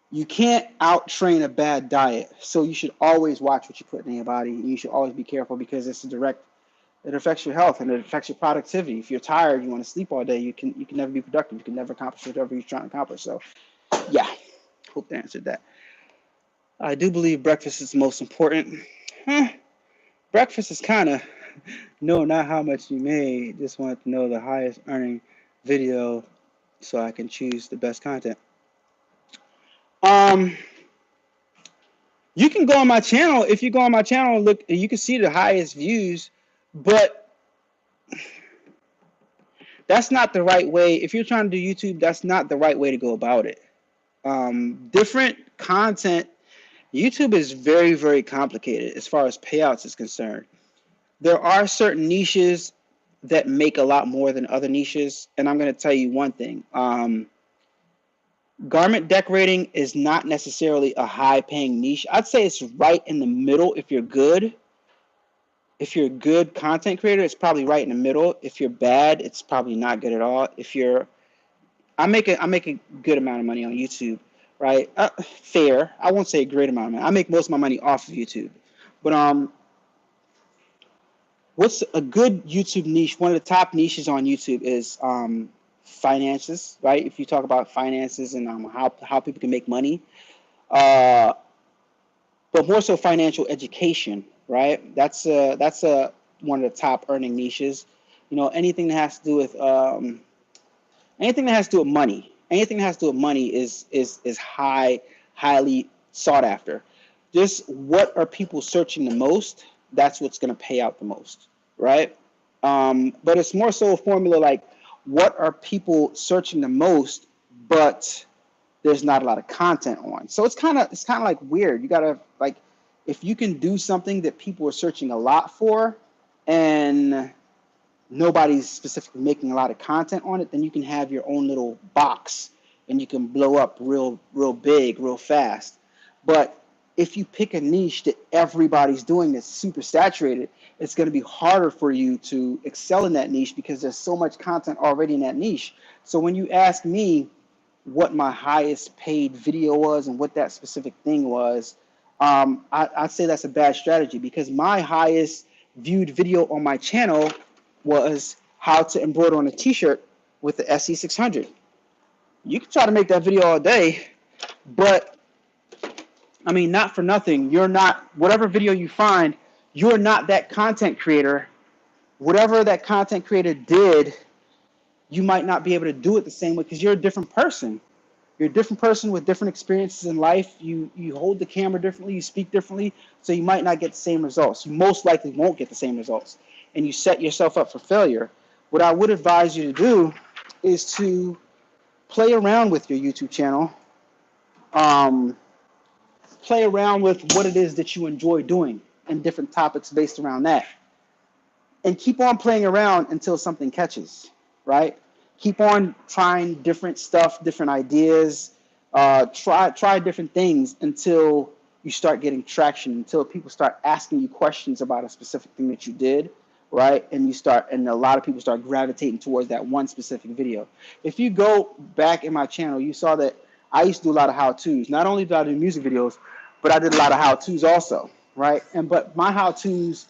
you can't out train a bad diet. So you should always watch what you put in your body. And you should always be careful because it affects your health and it affects your productivity. If you're tired, you want to sleep all day, you can never be productive. You can never accomplish whatever you're trying to accomplish. So yeah, hope that answered that. I do believe breakfast is the most important. Huh? Breakfast is kind of, no, not how much you made. Just wanted to know the highest earning video so I can choose the best content. You can go on my channel. If you go on my channel and look, you can see the highest views, but that's not the right way. If you're trying to do YouTube, that's not the right way to go about it. Different content. YouTube is very, very complicated as far as payouts is concerned. There are certain niches that make a lot more than other niches, and I'm going to tell you one thing. Garment decorating is not necessarily a high-paying niche. I'd say it's right in the middle if you're good. If you're a good content creator, it's probably right in the middle. If you're bad, it's probably not good at all. I make a good amount of money on YouTube, right? Fair. I won't say a great amount of money. I make most of my money off of YouTube. But what's a good YouTube niche? One of the top niches on YouTube is finances, right? If you talk about finances and how people can make money, but more so financial education, right? That's one of the top earning niches. You know, anything that has to do with money. Anything that has to do with money is highly sought after. Just what are people searching the most? That's what's going to pay out the most, right? But it's more so a formula like what are people searching the most, but there's not a lot of content on. So it's kind of like weird. You gotta like if you can do something that people are searching a lot for, and nobody's specifically making a lot of content on it, then you can have your own little box and you can blow up real big, real fast. But if you pick a niche that everybody's doing that's super saturated, it's going to be harder for you to excel in that niche because there's so much content already in that niche. So when you ask me what my highest paid video was and what that specific thing was, I'd say that's a bad strategy because my highest viewed video on my channel was how to embroider on a t-shirt with the SE600. You can try to make that video all day, but I mean, not for nothing. You're not, whatever video you find, you're not that content creator. Whatever that content creator did, you might not be able to do it the same way because you're a different person. You're a different person with different experiences in life. You hold the camera differently. You speak differently. So you might not get the same results. You most likely won't get the same results. And you set yourself up for failure. What I would advise you to do is to play around with your YouTube channel. Play around with what it is that you enjoy doing and different topics based around that. And keep on playing around until something catches, right? Keep on trying different stuff, different ideas. Try different things until you start getting traction, until people start asking you questions about a specific thing that you did, right? And a lot of people start gravitating towards that one specific video. If you go back in my channel, you saw that I used to do a lot of how-tos. Not only did I do music videos, but I did a lot of how-tos also, right? But my how-tos,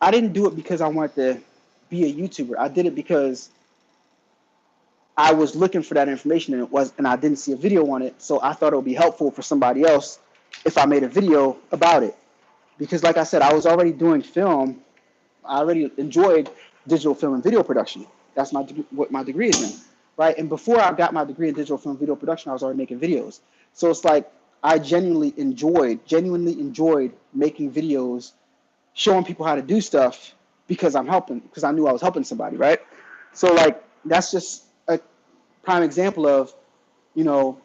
I didn't do it because I wanted to be a YouTuber. I did it because I was looking for that information and I didn't see a video on it. So I thought it would be helpful for somebody else if I made a video about it. Because like I said, I was already doing film. I already enjoyed digital film and video production. That's what my degree is in, right? And before I got my degree in digital film and video production, I was already making videos. So it's like I genuinely enjoyed making videos, showing people how to do stuff because because I knew I was helping somebody, right? So like that's just a prime example of, you know,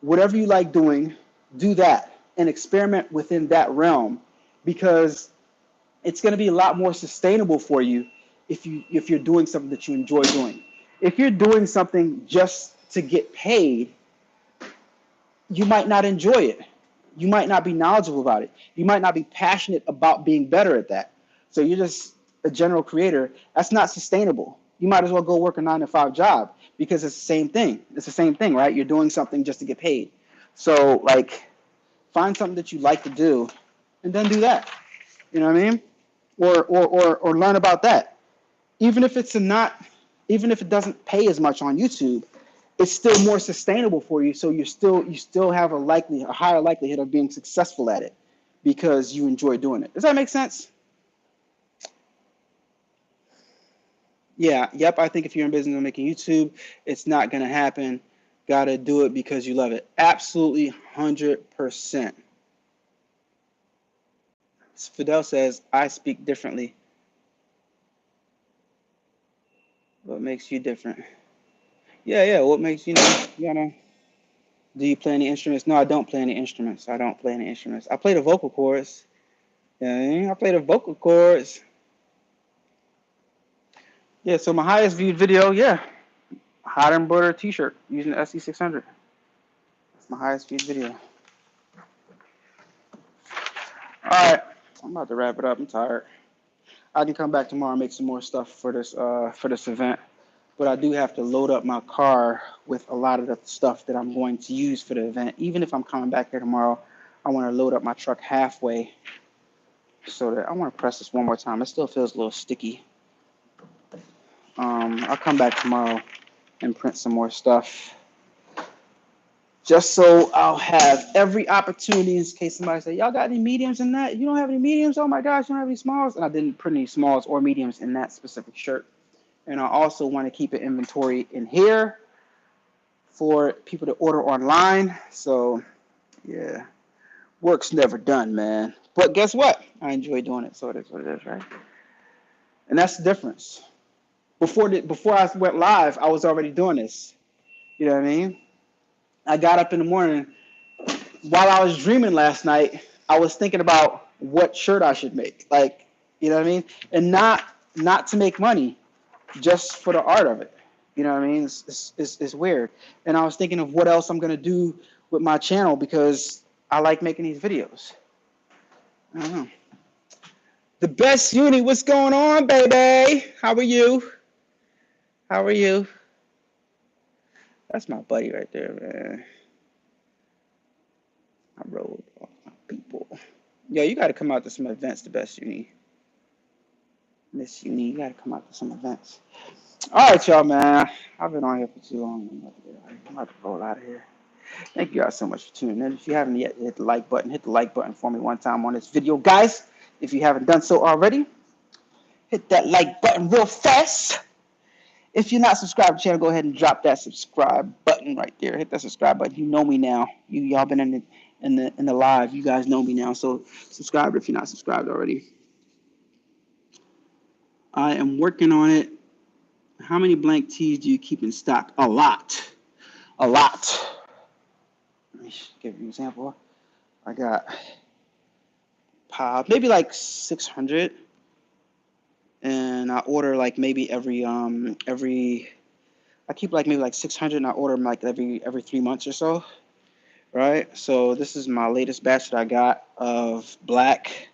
whatever you like doing, do that and experiment within that realm, because it's going to be a lot more sustainable for you if you're doing something that you enjoy doing. If you're doing something just to get paid, you might not enjoy it. You might not be knowledgeable about it. You might not be passionate about being better at that. So you're just a general creator. That's not sustainable. You might as well go work a 9-to-5 job, because it's the same thing. It's the same thing, right? You're doing something just to get paid. So like, find something that you like to do, and then do that. You know what I mean? Or learn about that. Even if it's even if it doesn't pay as much on YouTube, it's still more sustainable for you. So you still have a higher likelihood of being successful at it because you enjoy doing it. Does that make sense? Yeah. Yep. I think if you're in business and making YouTube, it's not gonna happen. Gotta do it because you love it. Absolutely, 100%. Fidel says, I speak differently. What makes you different? Yeah. What makes you know? Do you play any instruments? No, I don't play any instruments. I don't play any instruments. I play the vocal cords. Yeah, I play the vocal cords. Yeah, so my highest viewed video, yeah, hot embroidered t-shirt using the SE600. That's my highest viewed video. All right, I'm about to wrap it up. I'm tired. I can come back tomorrow and make some more stuff for this event, but I do have to load up my car with a lot of the stuff that I'm going to use for the event. Even if I'm coming back here tomorrow, I want to load up my truck halfway, so that I want to press this one more time. It still feels a little sticky. I'll come back tomorrow and print some more stuff, just so I'll have every opportunity in case somebody say, y'all got any mediums in that? You don't have any mediums? Oh my gosh, you don't have any smalls? And I didn't print any smalls or mediums in that specific shirt. And I also want to keep an inventory in here for people to order online. So yeah, work's never done, man. But guess what? I enjoy doing it, so it is what it is, right? And that's the difference. Before I went live, I was already doing this. You know what I mean? I got up in the morning. While I was dreaming last night, I was thinking about what shirt I should make. Like, you know what I mean? And not to make money, just for the art of it. You know what I mean? It's weird. And I was thinking of what else I'm going to do with my channel, because I like making these videos. I don't know. The best uni, what's going on, baby? How are you? How are you? That's my buddy right there, man. I rode off my people. Yo, you got to come out to some events, the best uni. Miss Uni, you got to come out to some events. All right, y'all, man. I've been on here for too long. I'm about to roll out of here. Thank you guys so much for tuning in. If you haven't yet, hit the like button. Hit the like button for me one time on this video. Guys, if you haven't done so already, hit that like button real fast. If you're not subscribed to the channel, go ahead and drop that subscribe button right there. Hit that subscribe button. You know me now. Y'all been in the live. You guys know me now. So subscribe if you're not subscribed already. I am working on it. How many blank tees do you keep in stock? A lot. A lot. Let me give you an example. I got maybe like 600. And I order like maybe I keep like maybe like 600, and I order them like every 3 months or so, right? So this is my latest batch that I got of black.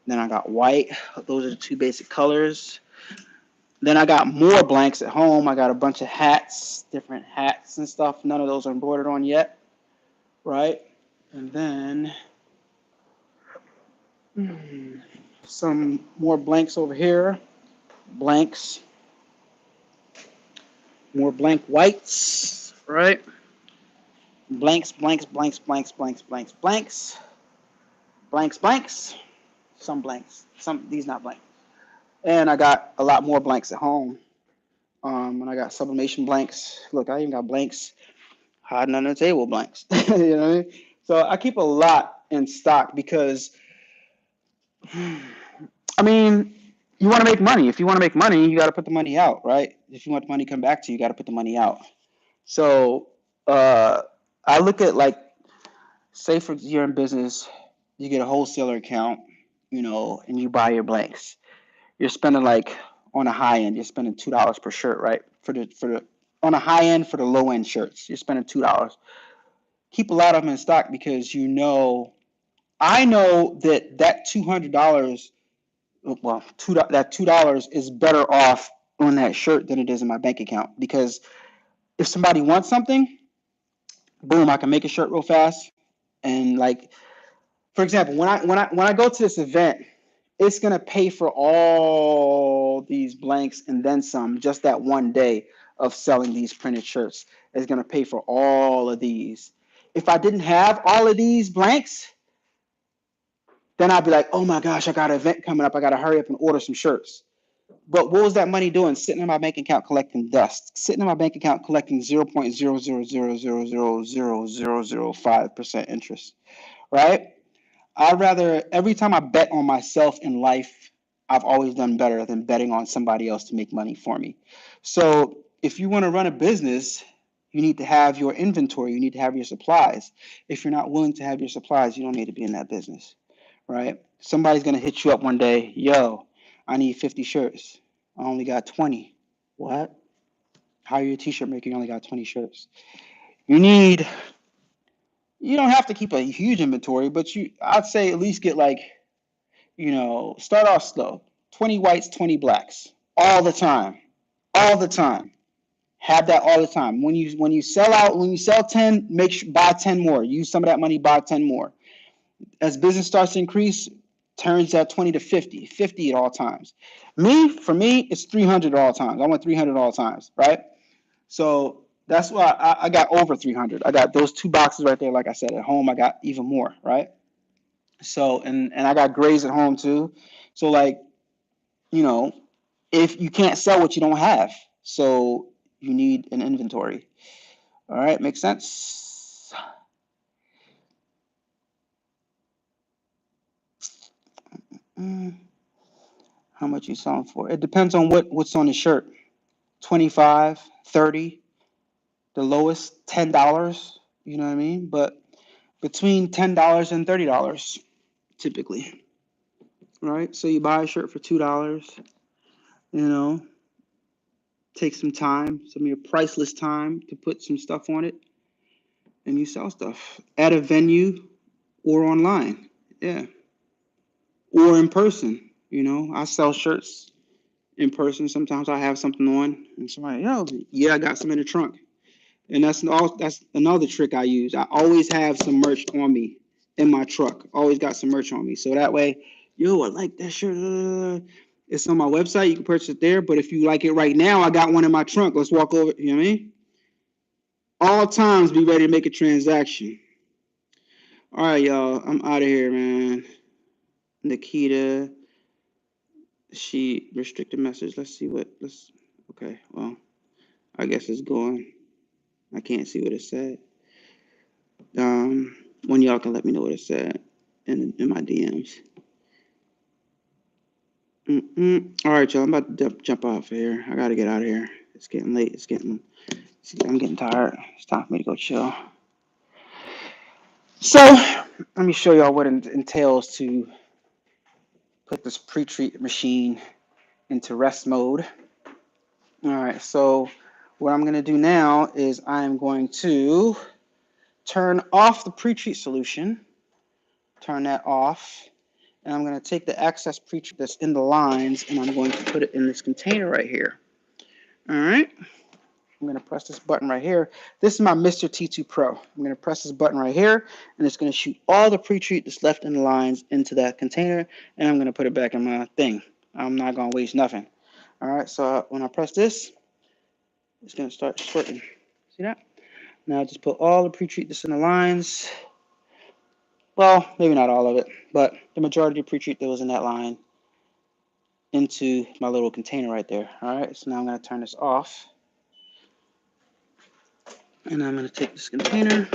Then I got white. Those are the two basic colors. Then I got more blanks at home. I got a bunch of hats, different hats and stuff. None of those are embroidered on yet, right? And then some more blanks over here. Blanks. More blank whites, right? Blanks, blanks, blanks, blanks, blanks, blanks, blanks, blanks, blanks, some blanks, these not blank. And I got a lot more blanks at home. And I got sublimation blanks. Look, I even got blanks hiding under the table blanks. You know what I mean? So I keep a lot in stock because, I mean, you want to make money. If you want to make money, you got to put the money out, right? If you want the money to come back to you, you got to put the money out. So I look at, like, say for you're in business, you get a wholesaler account, you know, and you buy your blanks. You're spending, like, on a high end, you're spending $2 per shirt, right? For the on a high end, for the low end shirts, you're spending $2. Keep a lot of them in stock because I know that $200, well, that $2 is better off on that shirt than it is in my bank account, because if somebody wants something, boom, I can make a shirt real fast. And, like, for example, when I go to this event, it's gonna pay for all these blanks and then some. Just that one day of selling these printed shirts is gonna pay for all of these. If I didn't have all of these blanks, then I'd be like, oh my gosh, I got an event coming up. I gotta hurry up and order some shirts. But what was that money doing? Sitting in my bank account collecting dust. Sitting in my bank account collecting 0.000000005% interest, right? I'd rather, every time I bet on myself in life, I've always done better than betting on somebody else to make money for me. So if you want to run a business, you need to have your inventory, you need to have your supplies. If you're not willing to have your supplies, you don't need to be in that business, right? Somebody's going to hit you up one day, yo, I need 50 shirts. I only got 20. What? How are you a t-shirt maker? You only got 20 shirts. You don't have to keep a huge inventory, but I'd say at least get, like, start off slow. 20 whites, 20 blacks. All the time. All the time. Have that all the time. When you sell out, when you sell 10, buy 10 more. Use some of that money, buy 10 more. As business starts to increase, turns that 20 to 50. 50 at all times. For me, it's 300 at all times. I want 300 at all times, right? So that's why I got over 300. I got those 2 boxes right there. Like I said, at home, I got even more, right? So, and I got grays at home too. So, like, you know, if you can't sell what you don't have, so you need an inventory. All right, makes sense? How much you selling for? It depends on what's on the shirt. 25, 30, the lowest $10, you know what I mean? But between $10 and $30 typically. Right? So you buy a shirt for $2, take some time, some of your priceless time to put some stuff on it, and you sell stuff at a venue or online. Yeah. Or in person. I sell shirts in person. Sometimes I have something on and somebody, yeah, I got some in the trunk. And that's another trick I use. I always have some merch on me in my truck. Always got some merch on me. So that way, I like that shirt. It's on my website. You can purchase it there. But if you like it right now, I got one in my trunk. Let's walk over. You know what I mean? All times be ready to make a transaction. All right, y'all. I'm out of here, man. Nikita, she restricted message. Let's see what. Okay, well, I guess it's going. I can't see what it said. One y'all can let me know what it said in my DMs. All right, y'all. I'm about to jump off here. I gotta get out of here. It's getting late. I'm getting tired. It's time for me to go chill. So let me show y'all what it entails to put this pre-treat machine into rest mode. All right. So what I'm gonna do now is I'm going to turn off the pre-treat solution. Turn that off. And I'm going to take the excess pre-treat that's in the lines and I'm going to put it in this container right here. All right. I'm going to press this button right here. This is my Mr. T2 Pro. I'm going to press this button right here and it's going to shoot all the pre-treat that's left in the lines into that container and I'm going to put it back in my thing. I'm not going to waste nothing. All right. So when I press this, it's going to start squirting. See that? Now just put all the pre-treat that's in the lines. Well, maybe not all of it, but the majority of pre-treat that was in that line into my little container right there. All right, so now I'm going to turn this off. And I'm going to take this container.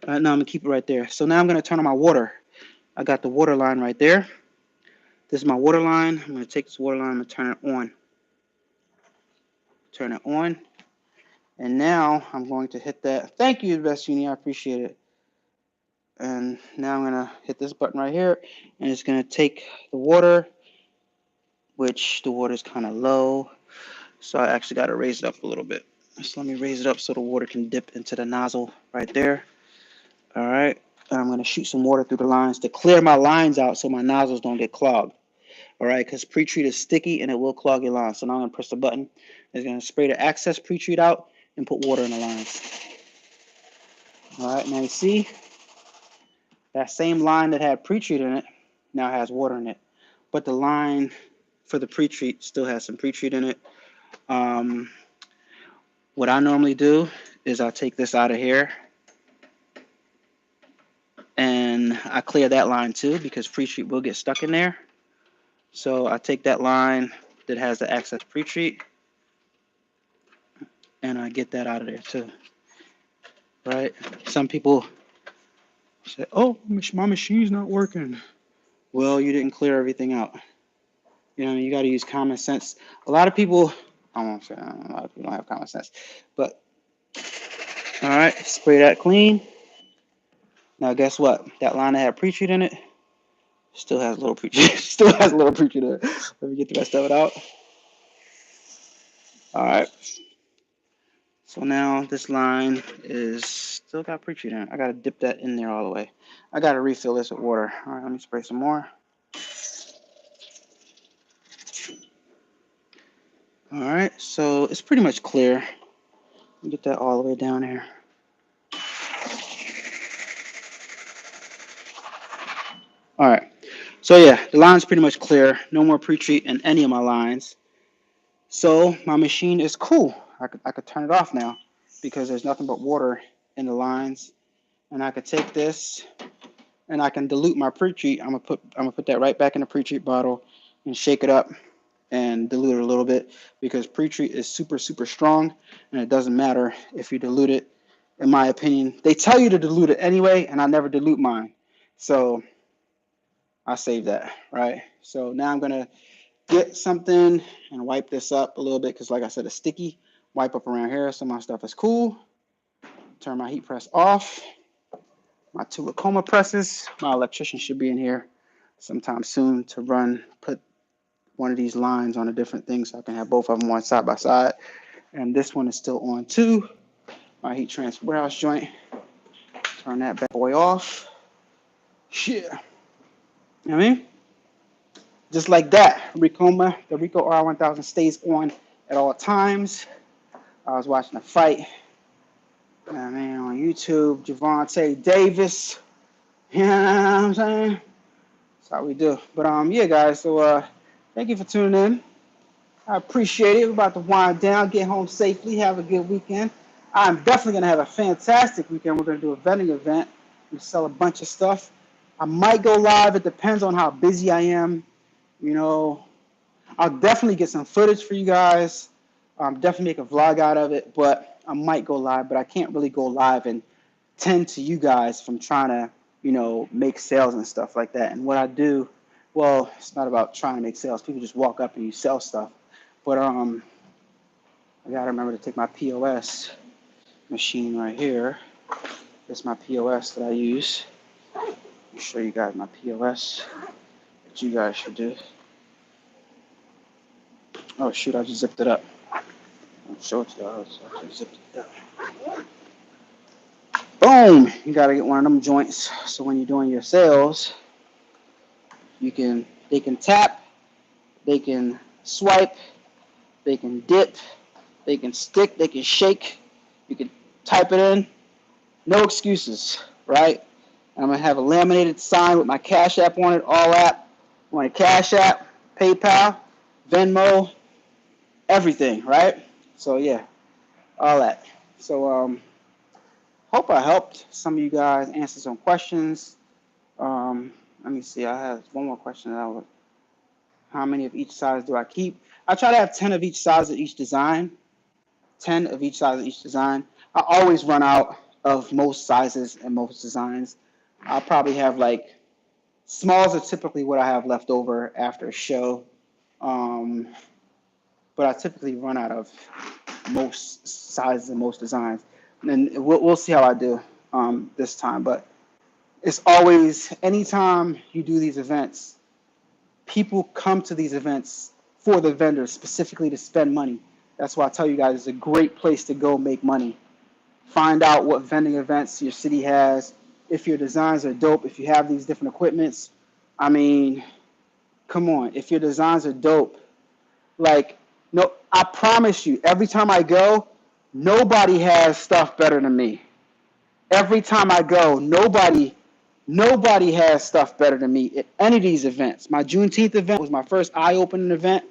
Now I'm going to keep it right there. So now I'm going to turn on my water. I got the water line right there. This is my water line. I'm going to take this water line, I'm going to turn it on. Turn it on. And now I'm going to hit that. Thank you, Best Uni. I appreciate it. And now I'm going to hit this button right here. And it's going to take the water, which the water is kind of low. So I actually got to raise it up a little bit. So let me raise it up so the water can dip into the nozzle right there. All right. And I'm going to shoot some water through the lines to clear my lines out so my nozzles don't get clogged. All right, because pre-treat is sticky and it will clog your lines. So now I'm going to press the button. It's going to spray the excess pre-treat out and put water in the lines. All right, now you see that same line that had pre-treat in it now has water in it. But the line for the pre-treat still has some pre-treat in it. What I normally do is I take this out of here and I clear that line too because pre-treat will get stuck in there. So I take that line that has the excess pre-treat and I get that out of there too. Right? Some people say, "Oh, my machine's not working." Well, you didn't clear everything out. You know, you got to use common sense. A lot of people, I won't say, a lot of people don't have common sense, but all right, spray that clean. Now, guess what? That line that had pre-treat in it still has a little pre-treat. Still has a little pre-treat in it. Let me get the rest of it out. All right. So now this line is still got pre-treat in it. I got to dip that in there all the way. I got to refill this with water. All right, let me spray some more. All right, so it's pretty much clear. Get that all the way down here. All right, so yeah, the line's pretty much clear. No more pre-treat in any of my lines. So my machine is cool. I could turn it off now because there's nothing but water in the lines. And I could take this and I can dilute my pre-treat. I'm gonna put that right back in the pre-treat bottle and shake it up and dilute it a little bit because pre-treat is super, super strong and it doesn't matter if you dilute it. In my opinion, they tell you to dilute it anyway, and I never dilute mine. So I save that, right? So now I'm gonna get something and wipe this up a little bit because like I said, it's sticky. Wipe up around here so my stuff is cool. Turn my heat press off. My two Ricoma presses. My electrician should be in here sometime soon to put one of these lines on a different thing so I can have both of them on side by side. And this one is still on too. My heat transfer warehouse joint. Turn that bad boy off. Shit. You know what I mean? Just like that, Ricoma, the Rico R1000 stays on at all times. I was watching a fight, I mean, on YouTube, Javante Davis. You know what I'm saying? That's how we do. But yeah, guys. So thank you for tuning in. I appreciate it. We're about to wind down, get home safely, have a good weekend. I'm definitely gonna have a fantastic weekend. We're gonna do a vending event. We sell a bunch of stuff. I might go live. It depends on how busy I am. You know, I'll definitely get some footage for you guys. Definitely make a vlog out of it, but I might go live, but I can't really go live and tend to you guys from trying to, you know, make sales and stuff like that. And what I do, well, it's not about trying to make sales. People just walk up and you sell stuff. But I gotta remember to take my POS machine right here. This is my POS that I use. Let me show you guys my POS that you guys should do. Oh shoot, I just zipped it up. I'll show it to y'all. I just zipped it up. Boom! You gotta get one of them joints so when you're doing your sales, they can tap, they can swipe, they can dip, they can stick, they can shake, you can type it in. No excuses, right? And I'm gonna have a laminated sign with my Cash App on it, all app. I want a Cash App, PayPal, Venmo, everything, right? So yeah, all that. So hope I helped some of you guys answer some questions. Let me see. I have one more question. How many of each size do I keep? I try to have 10 of each size of each design. 10 of each size of each design. I always run out of most sizes and most designs. I'll probably have like smalls are typically what I have left over after a show. Um, but I typically run out of most sizes and most designs. And we'll see how I do this time. But it's always, anytime you do these events, people come to these events for the vendors, specifically to spend money. That's why I tell you guys it's a great place to go make money. Find out what vending events your city has. If your designs are dope, if you have these different equipments, I mean, come on. If your designs are dope, like, no, I promise you, every time I go, nobody has stuff better than me. Every time I go, nobody has stuff better than me at any of these events. My Juneteenth event was my first eye-opening event.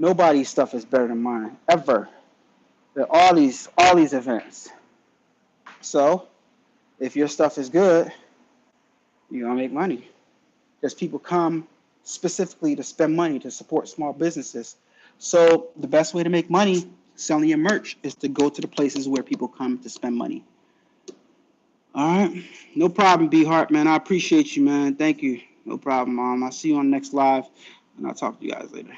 Nobody's stuff is better than mine, ever. All these events. So, if your stuff is good, you're gonna make money. Because people come specifically to spend money to support small businesses. So the best way to make money selling your merch is to go to the places where people come to spend money. All right, no problem, B Hart, man. I appreciate you, man. Thank you. No problem, I'll see you on the next live, and I'll talk to you guys later.